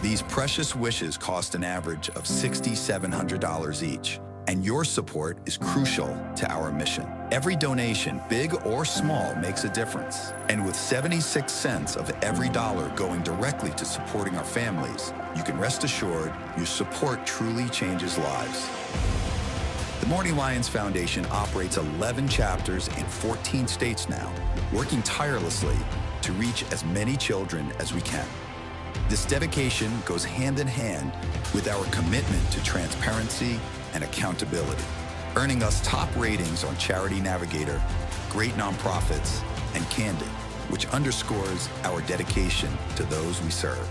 These precious wishes cost an average of $6,700 each, and your support is crucial to our mission. Every donation, big or small, makes a difference. And with 76 cents of every dollar going directly to supporting our families, you can rest assured your support truly changes lives. The Marty Lyons Foundation operates 11 chapters in 14 states now, working tirelessly to reach as many children as we can. This dedication goes hand in hand with our commitment to transparency and accountability, earning us top ratings on Charity Navigator, Great Nonprofits, and Candid, which underscores our dedication to those we serve.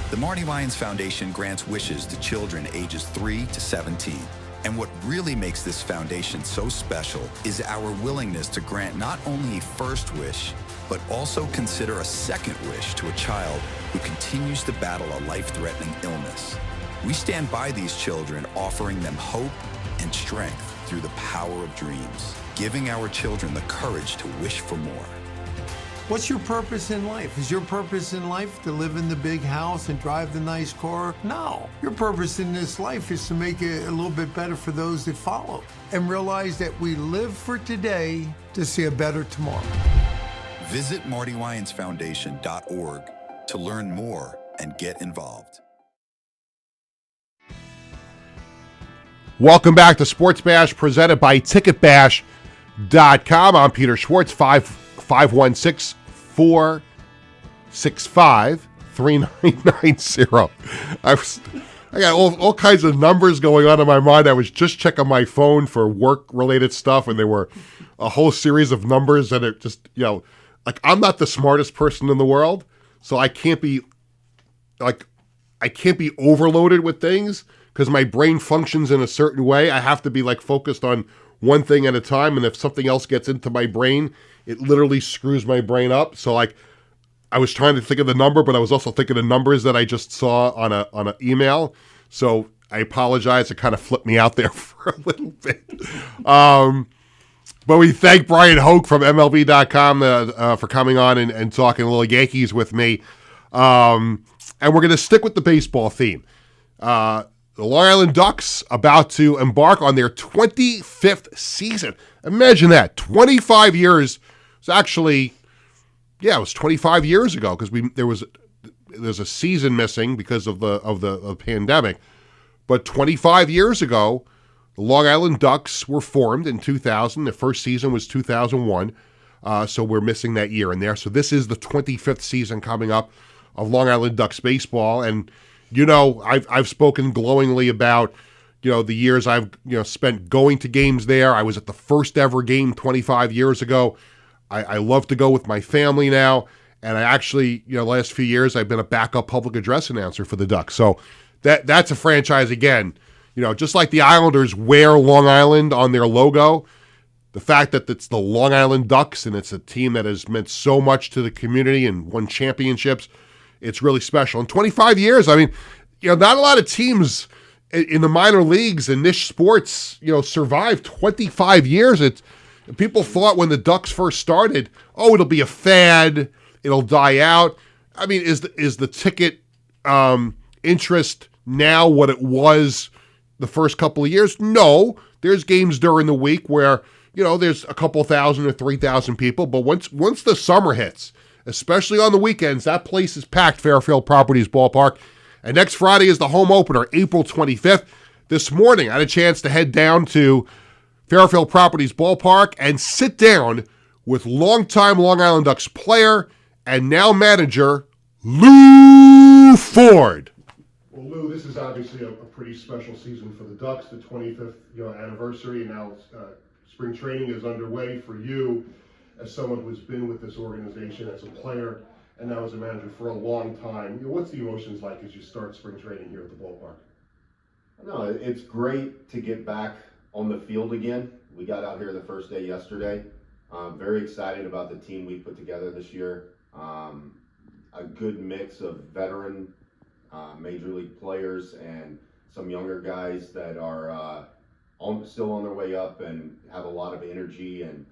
The Marty Lyons Foundation grants wishes to children ages 3 to 17. And what really makes this foundation so special is our willingness to grant not only a first wish, but also consider a second wish to a child who continues to battle a life-threatening illness. We stand by these children, offering them hope and strength through the power of dreams, giving our children the courage to wish for more. What's your purpose in life? Is your purpose in life to live in the big house and drive the nice car? No. Your purpose in this life is to make it a little bit better for those that follow and realize that we live for today to see a better tomorrow. Visit MartyLyonsFoundation.org to learn more and get involved. Welcome back to Sports Bash, presented by TicketBash.com. I'm Peter Schwartz, 516-465-3990. I got all kinds of numbers going on in my mind. I was just checking my phone for work-related stuff, and there were a whole series of numbers that are just, like, I'm not the smartest person in the world, so I can't be overloaded with things because my brain functions in a certain way. I have to be focused on one thing at a time, and if something else gets into my brain, it literally screws my brain up. So I was trying to think of the number, but I was also thinking of numbers that I just saw on an email. So I apologize. It kind of flipped me out there for a little bit. But we thank Brian Hoke from MLB.com for coming on and talking a little Yankees with me. And we're going to stick with the baseball theme. The Long Island Ducks about to embark on their 25th season. Imagine that. 25 years. It's actually, it was 25 years ago because there's a season missing because of the pandemic. But 25 years ago, the Long Island Ducks were formed in 2000. The first season was 2001. So we're missing that year in there. So this is the 25th season coming up of Long Island Ducks baseball. And, I've spoken glowingly about, the years I've, spent going to games there. I was at the first ever game 25 years ago. I love to go with my family now. And I actually, last few years, I've been a backup public address announcer for the Ducks. So that's a franchise again. Just like the Islanders wear Long Island on their logo, the fact that it's the Long Island Ducks and it's a team that has meant so much to the community and won championships, it's really special. In 25 years, not a lot of teams in the minor leagues and niche sports, survive 25 years. People thought when the Ducks first started, it'll be a fad, it'll die out. Is the ticket interest now what it was the first couple of years? No. There's games during the week where, there's a couple thousand or 3,000 people, but once the summer hits, especially on the weekends, that place is packed, Fairfield Properties Ballpark. And next Friday is the home opener, April 25th. This morning, I had a chance to head down to Fairfield Properties Ballpark and sit down with longtime Long Island Ducks player and now manager, Lou Ford. Well, Lou, this is obviously a pretty special season for the Ducks, the 25th anniversary, and now spring training is underway for you as someone who's been with this organization as a player and now as a manager for a long time. What's the emotions like as you start spring training here at the ballpark? No, it's great to get back on the field again. We got out here the first day yesterday. Very excited about the team we put together this year. A good mix of veteran major league players and some younger guys that are still on their way up and have a lot of energy and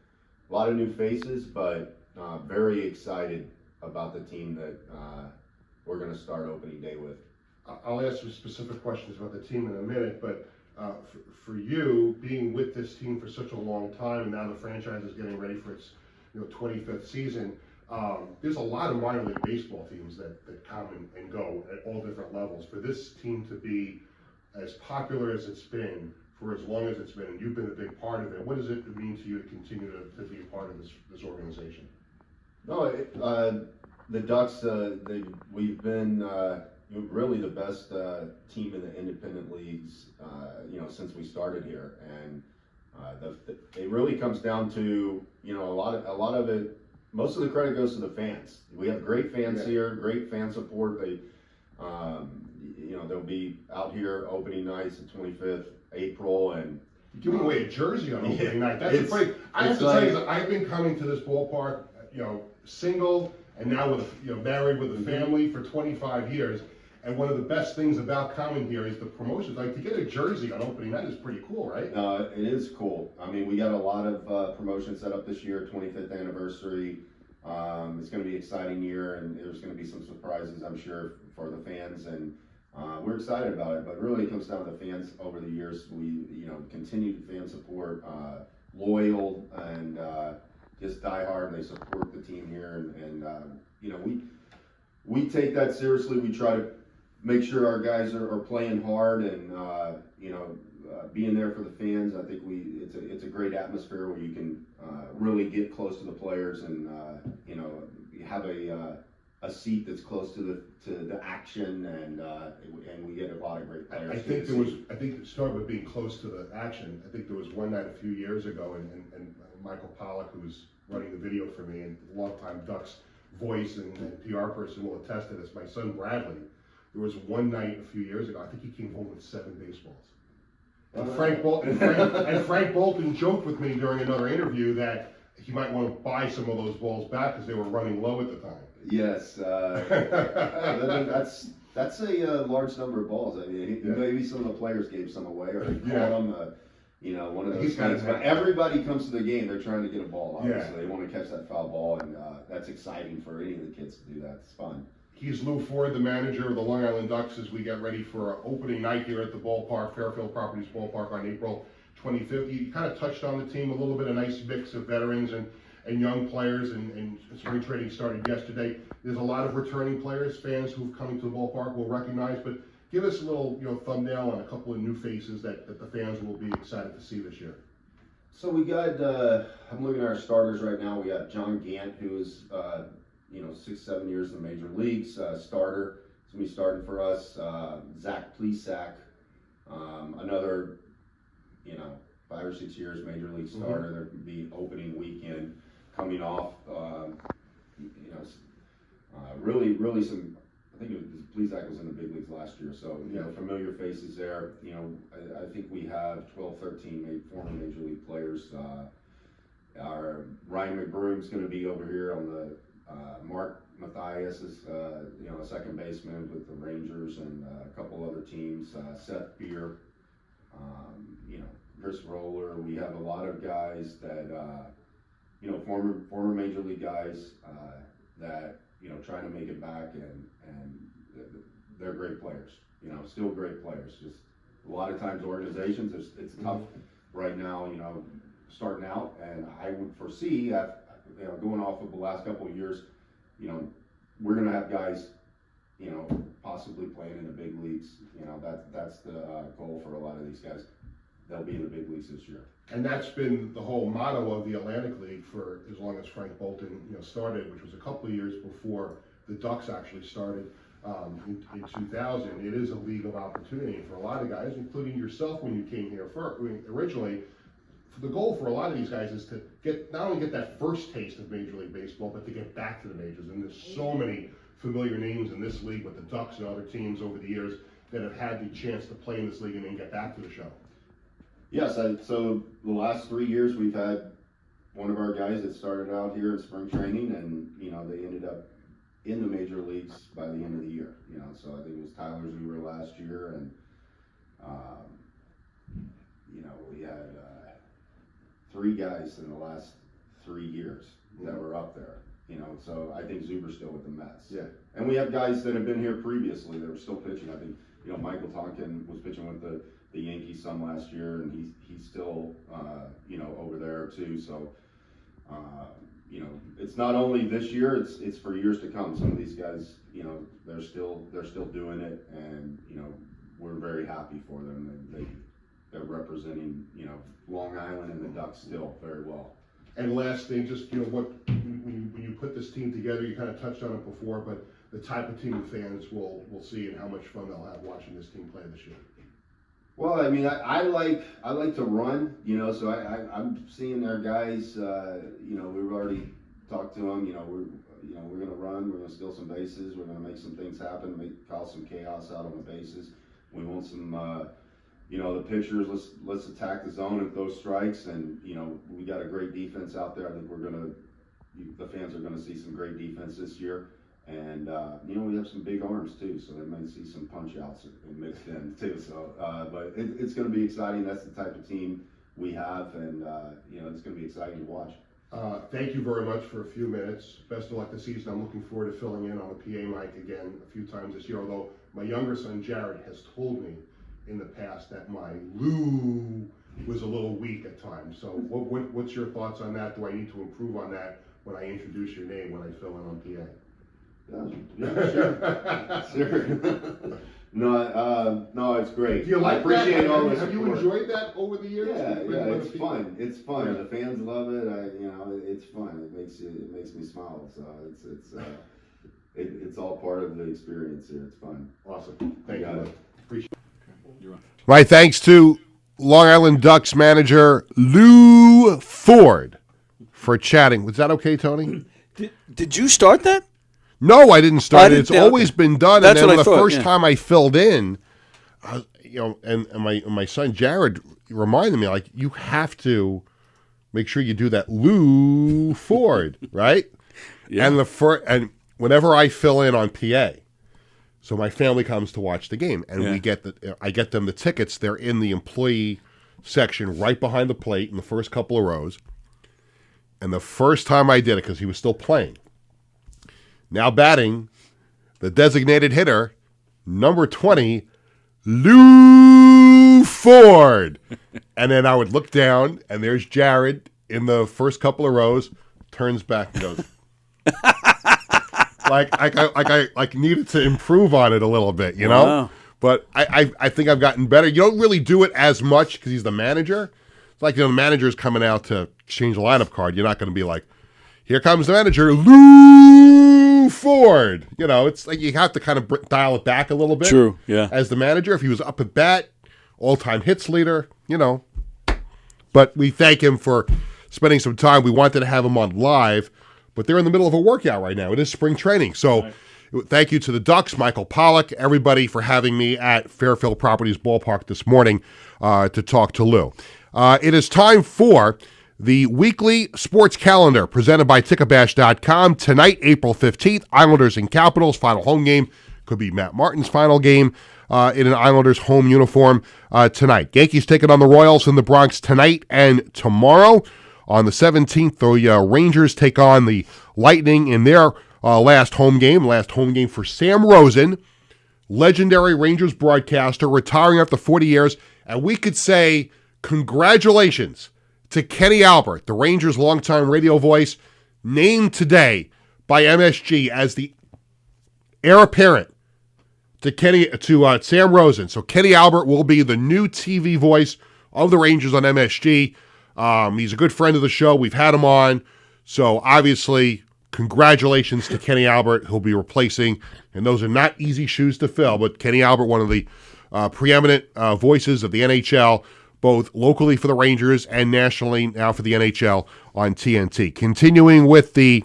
a lot of new faces, but very excited about the team that we're going to start opening day with. I'll ask you specific questions about the team in a minute, but for you, being with this team for such a long time, and now the franchise is getting ready for its 25th season, there's a lot of minor league baseball teams that come and go at all different levels. For this team to be as popular as it's been for as long as it's been, and you've been a big part of it, what does it mean to you to continue to be a part of this organization? No, the Ducks, we've been really the best team in the independent leagues, since we started here, and it really comes down to a lot of it. Most of the credit goes to the fans. We have great fans here, great fan support. They'll be out here opening nights, the 25th April, and giving away a jersey on opening night. That's pretty. I have to tell you that I've been coming to this ballpark, single, and now married with a family for 25 years. And one of the best things about coming here is the promotions. Like, to get a jersey on opening night is pretty cool, right? It is cool. I mean, we got a lot of promotions set up this year, 25th anniversary. It's going to be an exciting year, and there's going to be some surprises, I'm sure, for the fans, and we're excited about it. But really, it comes down to the fans over the years. We, continued fan support, loyal, and just die hard. They support the team here, and we take that seriously. We try to make sure our guys are playing hard and being there for the fans. I think it's a great atmosphere where you can really get close to the players and have a seat that's close to the action, and we get a lot of great players. I think it started with being close to the action. I think there was one night a few years ago, and Michael Pollack, who's running the video for me and a long-time Ducks voice and PR person, will attest to this. My son Bradley, there was one night a few years ago, I think he came home with 7 baseballs. And Frank Bolton joked with me during another interview that he might want to buy some of those balls back because they were running low at the time. Yes, that's a large number of balls. I mean, maybe some of the players gave some away, or he called them, one of those things. But everybody comes to the game, they're trying to get a ball. Obviously, they want to catch that foul ball, and that's exciting for any of the kids to do that. It's fun. He's Lou Ford, the manager of the Long Island Ducks, as we get ready for opening night here at the ballpark, Fairfield Properties Ballpark, on April 25th. You kind of touched on the team, a little bit, a nice mix of veterans and young players, and spring training started yesterday. There's a lot of returning players, fans who've come to the ballpark will recognize, but give us a little thumbnail on a couple of new faces that the fans will be excited to see this year. So we got, I'm looking at our starters right now. We got John Gant, who is 6-7 years in the major leagues, starter. He's going to be starting for us. Zach Plesac, another 5 or 6 years major league starter. There could be opening weekend coming off. Really some. I think Plesac was in the big leagues last year, so familiar faces there. I think we have 12, 13 former major league players. Our Ryan McBroom's going to be over here on the. Mark Mathias is, a second baseman with the Rangers and a couple other teams. Seth Beer, Chris Roller. We have a lot of guys that, former major league guys that trying to make it back, and they're great players. Still great players. Just a lot of times organizations, it's tough right now. Starting out, and I would foresee that. Going off of the last couple of years, we're going to have guys, possibly playing in the big leagues. That's the goal for a lot of these guys. They'll be in the big leagues this year. And that's been the whole motto of the Atlantic League for as long as Frank Bolton, started, which was a couple of years before the Ducks actually started in 2000. It is a league of opportunity for a lot of guys, including yourself when you came here originally. The goal for a lot of these guys is to not only get that first taste of Major League Baseball, but to get back to the majors. And there's so many familiar names in this league with the Ducks and other teams over the years that have had the chance to play in this league and then get back to the show. Yes, so the last 3 years we've had one of our guys that started out here in spring training, and they ended up in the major leagues by the end of the year. You know, so I think it was Tyler Zuber last year, and you know, we had 3 guys in the last 3 years that were up there. You know, so I think Zuber's still with the Mets. Yeah. And we have guys that have been here previously that are still pitching. I think, you know, Michael Tonkin was pitching with the Yankees some last year, and he's still, you know, over there too. So, you know, it's not only this year; it's for years to come. Some of these guys, you know, they're still doing it, and you know, we're very happy for them. They're representing, you know, Long Island and the Ducks still very well. And last thing, just, you know, when you put this team together, you kind of touched on it before, but the type of team the fans will see and how much fun they'll have watching this team play this year. Well, I mean, I like to run, you know, so I'm seeing our guys, you know, we've already talked to them, you know, we're going to run, we're going to steal some bases, we're going to make some things happen, cause some chaos out on the bases. We want some, you know, the pitchers, let's attack the zone and throw strikes, and, you know, we got a great defense out there. I think the fans are going to see some great defense this year. And, you know, we have some big arms too, so they might see some punch outs mixed in too. So, but it's going to be exciting. That's the type of team we have, and, you know, it's going to be exciting to watch. Thank you very much for a few minutes. Best of luck this season. I'm looking forward to filling in on the PA mic again a few times this year, although my younger son, Jared, has told me in the past that my Lou was a little weak at times. So what's your thoughts on that? Do I need to improve on that when I introduce your name when I fill in on PA? Yeah, sure. No, it's great. Do you like I appreciate that? all the Have you support. enjoyed that over the years? Yeah, it's fun. It's fun. Yeah. The fans love it. You know, it's fun. It makes me smile. So it's all part of the experience here. It's fun. Awesome. Thank you. Appreciate it. My thanks to Long Island Ducks manager Lou Ford for chatting. Was that okay, Tony? Did you start that? No, I didn't start it. It's always been done. That's and then what the I thought, first yeah. time I filled in, you know, and my son Jared reminded me, like, you have to make sure you do that Lou Ford, right? Yeah. And whenever I fill in on PA, so my family comes to watch the game, and I get them the tickets. They're in the employee section right behind the plate in the first couple of rows. And the first time I did it, because he was still playing, now batting, the designated hitter, number 20, Lou Ford. And then I would look down, and there's Jared in the first couple of rows, turns back and goes, like needed to improve on it a little bit, you know? Wow. But I think I've gotten better. You don't really do it as much because he's the manager. It's like, you know, the manager's coming out to exchange a lineup card. You're not going to be like, here comes the manager, Lou Ford. You know, it's like you have to kind of dial it back a little bit. True, yeah. As the manager, if he was up at bat, all-time hits leader, you know. But we thank him for spending some time. We wanted to have him on live, but they're in the middle of a workout right now. It is spring training. So thank you to the Ducks, Michael Pollock, everybody for having me at Fairfield Properties Ballpark this morning to talk to Lou. It is time for the weekly sports calendar presented by Ticketbash.com. Tonight, April 15th, Islanders and Capitals, final home game. Could be Matt Martin's final game in an Islanders home uniform tonight. Yankees taking on the Royals in the Bronx tonight and tomorrow. On the 17th, the Rangers take on the Lightning in their last home game for Sam Rosen, legendary Rangers broadcaster, retiring after 40 years. And we could say congratulations to Kenny Albert, the Rangers' longtime radio voice, named today by MSG as the heir apparent to Sam Rosen. So Kenny Albert will be the new TV voice of the Rangers on MSG. He's a good friend of the show. We've had him on. So obviously, congratulations to Kenny Albert, who'll be replacing. And those are not easy shoes to fill, but Kenny Albert, one of the preeminent voices of the NHL, both locally for the Rangers and nationally now for the NHL on TNT. Continuing with the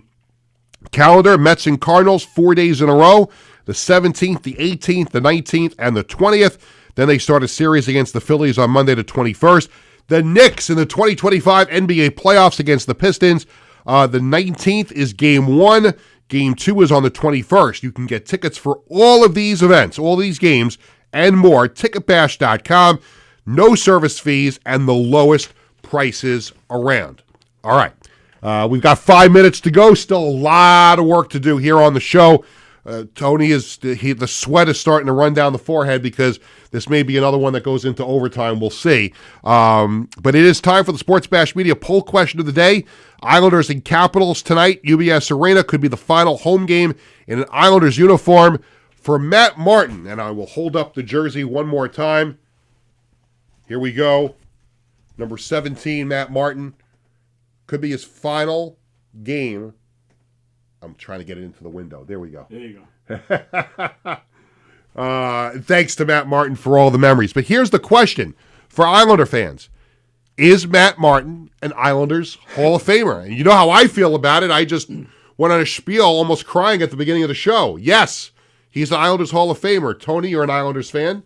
calendar, Mets and Cardinals 4 days in a row, the 17th, the 18th, the 19th, and the 20th. Then they start a series against the Phillies on Monday the 21st. The Knicks in the 2025 NBA playoffs against the Pistons. The 19th is Game 1 Game 2 is on the 21st. You can get tickets for all of these events, all these games, and more. Ticketbash.com. No service fees and the lowest prices around. All right. We've got 5 minutes to go. Still a lot of work to do here on the show. Tony the sweat is starting to run down the forehead because this may be another one that goes into overtime. We'll see. But it is time for the Sports Bash Media poll question of the day. Islanders and Capitals tonight. UBS Arena could be the final home game in an Islanders uniform for Matt Martin. And I will hold up the jersey one more time. Here we go. Number 17, Matt Martin. Could be his final game. I'm trying to get it into the window. There we go. There you go. Thanks to Matt Martin for all the memories. But here's the question for Islander fans. Is Matt Martin an Islanders Hall of Famer? And you know how I feel about it. I just went on a spiel almost crying at the beginning of the show. Yes, he's an Islanders Hall of Famer. Tony, you're an Islanders fan?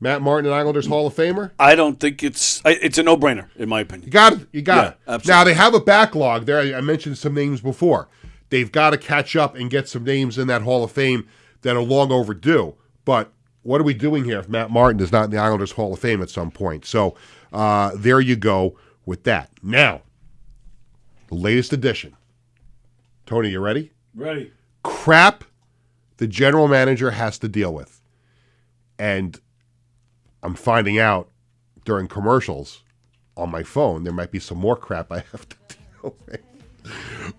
Matt Martin, an Islanders Hall of Famer? I don't think it's a no-brainer, in my opinion. You got it. Yeah, absolutely. Now, they have a backlog there. I mentioned some names before. They've got to catch up and get some names in that Hall of Fame that are long overdue. But what are we doing here if Matt Martin is not in the Islanders Hall of Fame at some point? So there you go with that. Now, the latest edition. Tony, you ready? Ready. Crap the general manager has to deal with. And I'm finding out during commercials on my phone there might be some more crap I have to deal with.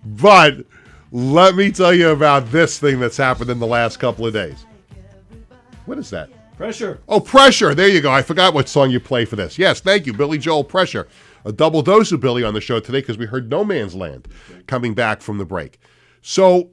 But let me tell you about this thing that's happened in the last couple of days. What is that? Pressure. Oh, Pressure. There you go. I forgot what song you play for this. Yes, thank you, Billy Joel, Pressure. A double dose of Billy on the show today because we heard No Man's Land coming back from the break. So,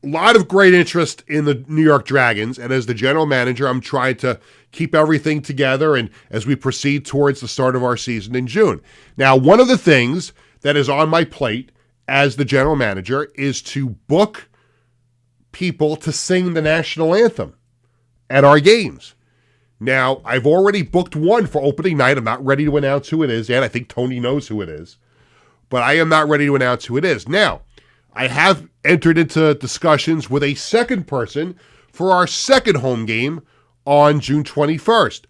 a lot of great interest in the New York Dragons, and as the general manager, I'm trying to keep everything together and as we proceed towards the start of our season in June. Now, one of the things that is on my plate as the general manager is to book people to sing the national anthem at our games. Now, I've already booked one for opening night. I'm not ready to announce who it is yet. I think Tony knows who it is, but I am not ready to announce who it is. Now, I have entered into discussions with a second person for our second home game on June 21st.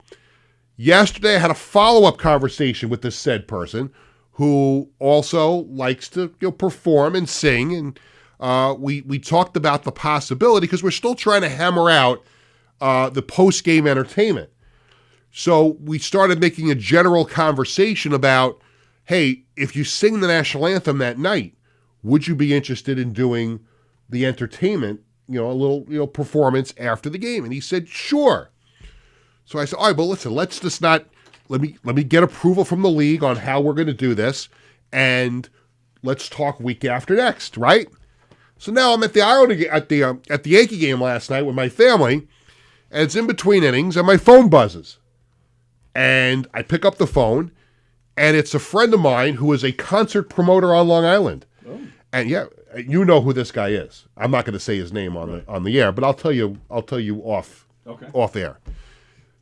Yesterday, I had a follow-up conversation with this said person who also likes to perform and sing. And we talked about the possibility because we're still trying to hammer out the post-game entertainment. So we started making a general conversation about, hey, if you sing the national anthem that night, would you be interested in doing the entertainment, a little performance after the game? And he said, sure. So I said, all right, but listen, let's just not, let me get approval from the league on how we're going to do this, and let's talk week after next, right? So now I'm at the Yankee game last night with my family, and it's in between innings, and my phone buzzes. And I pick up the phone, and it's a friend of mine who is a concert promoter on Long Island. Oh. And yeah, you know who this guy is. I'm not going to say his name on the air, but I'll tell you off air.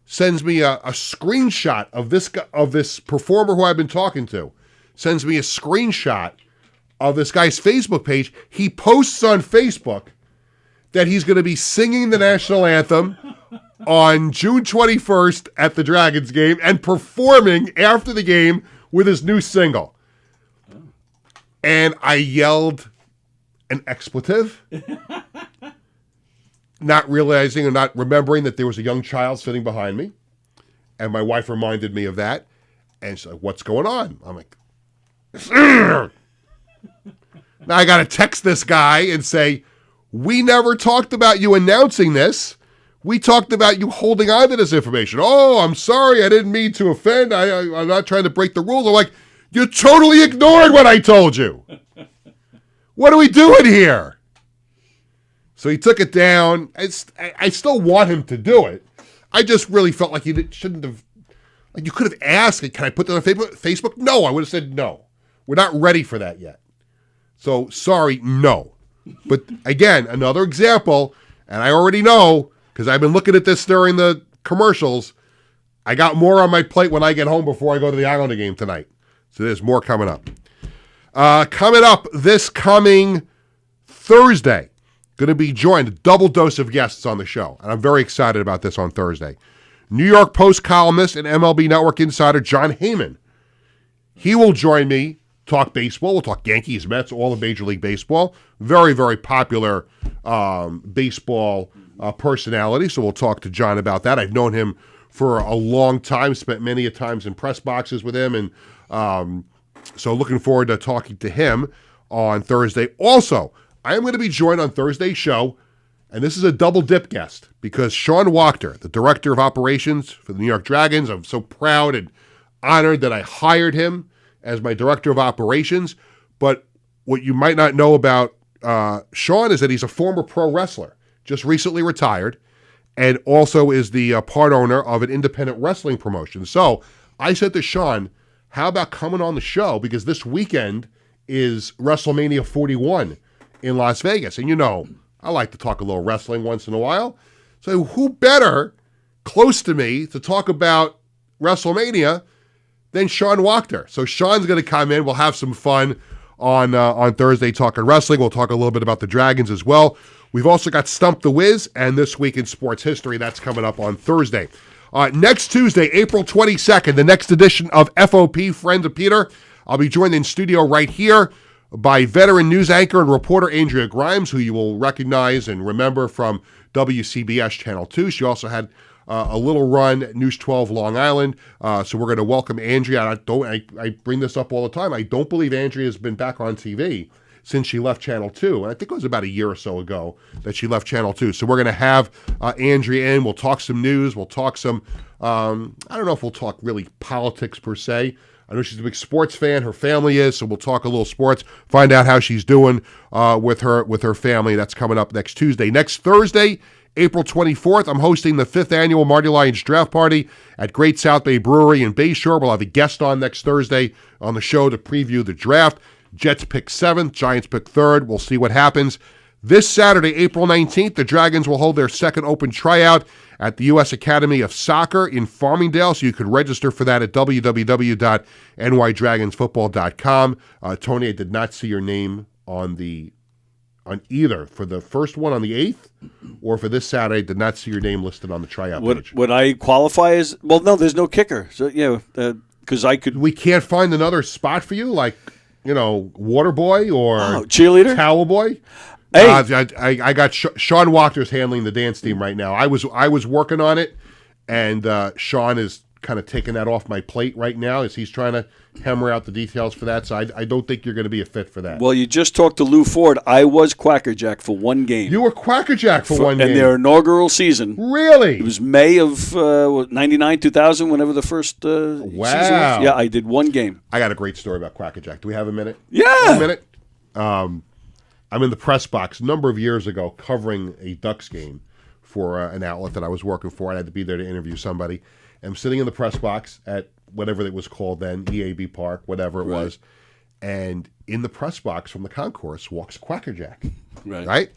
Sends me a screenshot of this performer who I've been talking to. Sends me a screenshot of this guy's Facebook page. He posts on Facebook that he's going to be singing the national anthem on June 21st at the Dragons game and performing after the game with his new single. And I yelled an expletive, not realizing or not remembering that there was a young child sitting behind me. And my wife reminded me of that. And she's like, what's going on? I'm like, now I got to text this guy and say, we never talked about you announcing this. We talked about you holding on to this information. Oh, I'm sorry. I didn't mean to offend. I'm not trying to break the rules. I'm like, you totally ignored what I told you. What are we doing here? So he took it down. I still want him to do it. I just really felt like he shouldn't have. Like you could have asked, can I put that on Facebook? No, I would have said no. We're not ready for that yet. So sorry, no. But again, another example, and I already know because I've been looking at this during the commercials. I got more on my plate when I get home before I go to the Islander game tonight. So there's more coming up. Coming up this coming Thursday, going to be joined, a double dose of guests on the show, and I'm very excited about this on Thursday. New York Post columnist and MLB Network insider Jon Heyman. He will join me, talk baseball. We'll talk Yankees, Mets, all of Major League Baseball. Very, very popular baseball personality, so we'll talk to John about that. I've known him for a long time, spent many a times in press boxes with him, and so looking forward to talking to him on Thursday. Also, I am going to be joined on Thursday's show, and this is a double dip guest, because Sean Wachter, the director of operations for the New York Dragons, I'm so proud and honored that I hired him as my director of operations. But what you might not know about Sean is that he's a former pro wrestler, just recently retired, and also is the part owner of an independent wrestling promotion. So I said to Sean, how about coming on the show? Because this weekend is WrestleMania 41 in Las Vegas. And you know, I like to talk a little wrestling once in a while. So who better close to me to talk about WrestleMania than Sean Wachter? So Sean's going to come in. We'll have some fun on Thursday talking wrestling. We'll talk a little bit about the Dragons as well. We've also got Stump the Wiz and This Week in Sports History. That's coming up on Thursday. Next Tuesday, April 22nd, the next edition of FOP, Friend of Peter. I'll be joined in studio right here by veteran news anchor and reporter Andrea Grimes, who you will recognize and remember from WCBS Channel 2. She also had a little run at News 12 Long Island. So we're going to welcome Andrea. I bring this up all the time. I don't believe Andrea has been back on TV since she left Channel 2. And I think it was about a year or so ago that she left Channel 2. So we're going to have Andrea in. We'll talk some news. We'll talk some, I don't know if we'll talk really politics per se. I know she's a big sports fan. Her family is, so we'll talk a little sports, find out how she's doing with her family. That's coming up next Tuesday. Next Thursday, April 24th, I'm hosting the 5th annual Marty Lyons Draft Party at Great South Bay Brewery in Bayshore. We'll have a guest on next Thursday on the show to preview the draft. Jets pick 7th, Giants pick 3rd. We'll see what happens. This Saturday, April 19th, the Dragons will hold their second open tryout at the U.S. Academy of Soccer in Farmingdale, so you could register for that at www.nydragonsfootball.com. Tony, I did not see your name on either for the first one on the 8th or for this Saturday. Did not see your name listed on the tryout page. Would I qualify as? Well, no, there's no kicker. So because I could. We can't find another spot for you, like water boy or cheerleader, towel boy. Hey, I got Sean Wachter's handling the dance team right now. I was working on it, and Sean is kind of taking that off my plate right now as he's trying to hammer out the details for that. So I don't think you're going to be a fit for that. Well, you just talked to Lou Ford. I was Quackerjack for one game. You were Quackerjack for one game? In their inaugural season. Really? It was May of 99, 2000, whenever the first season was. Yeah, I did one game. I got a great story about Quackerjack. Do we have a minute? Yeah. A minute? I'm in the press box a number of years ago covering a Ducks game for an outlet that I was working for. I had to be there to interview somebody. I'm sitting in the press box at whatever it was called then, EAB Park, whatever it was. And in the press box from the concourse walks Quackerjack. Right?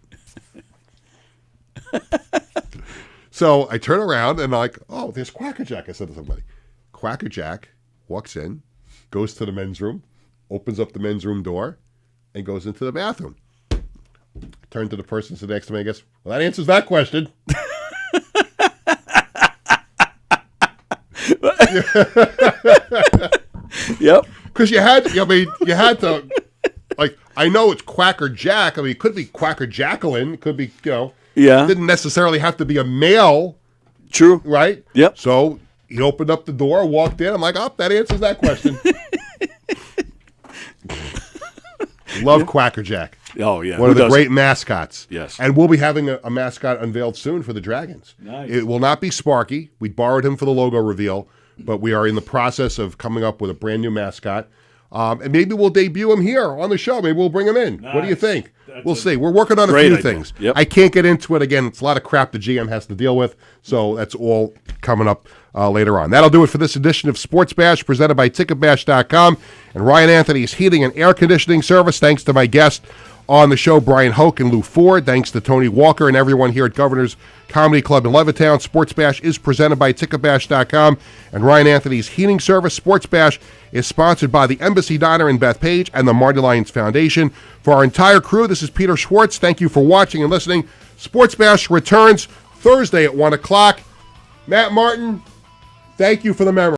So I turn around and I'm like, oh, there's Quackerjack. I said to somebody. Quackerjack walks in, goes to the men's room, opens up the men's room door, and goes into the bathroom. Turn to the person sitting next to me and I guess, well, that answers that question. Yep. Because you had to, like, I know it's Quacker Jack. I mean, it could be Quacker Jacqueline. It could be, Yeah. It didn't necessarily have to be a male. True. Right? Yep. So he opened up the door, walked in. I'm like, oh, that answers that question. Love Quacker Jack. Oh, yeah. One of the great mascots. Yes. And we'll be having a mascot unveiled soon for the Dragons. Nice. It will not be Sparky. We borrowed him for the logo reveal, but we are in the process of coming up with a brand new mascot. And maybe we'll debut him here on the show. Maybe we'll bring him in. Nice. What do you think? We'll see. We're working on a few things. Yep. I can't get into it. Again, it's a lot of crap the GM has to deal with, so that's all coming up later on. That'll do it for this edition of Sports Bash, presented by TicketBash.com and Ryan Anthony's Heating and Air Conditioning Service. Thanks to my guest on the show, Brian Hoke and Lou Ford. Thanks to Tony Walker and everyone here at Governor's Comedy Club in Levittown. Sports Bash is presented by Ticketbash.com and Ryan Anthony's Heating Service. Sports Bash is sponsored by the Embassy Diner in Bethpage and the Marty Lyons Foundation. For our entire crew, this is Peter Schwartz. Thank you for watching and listening. Sports Bash returns Thursday at 1 o'clock. Matt Martin, thank you for the memory.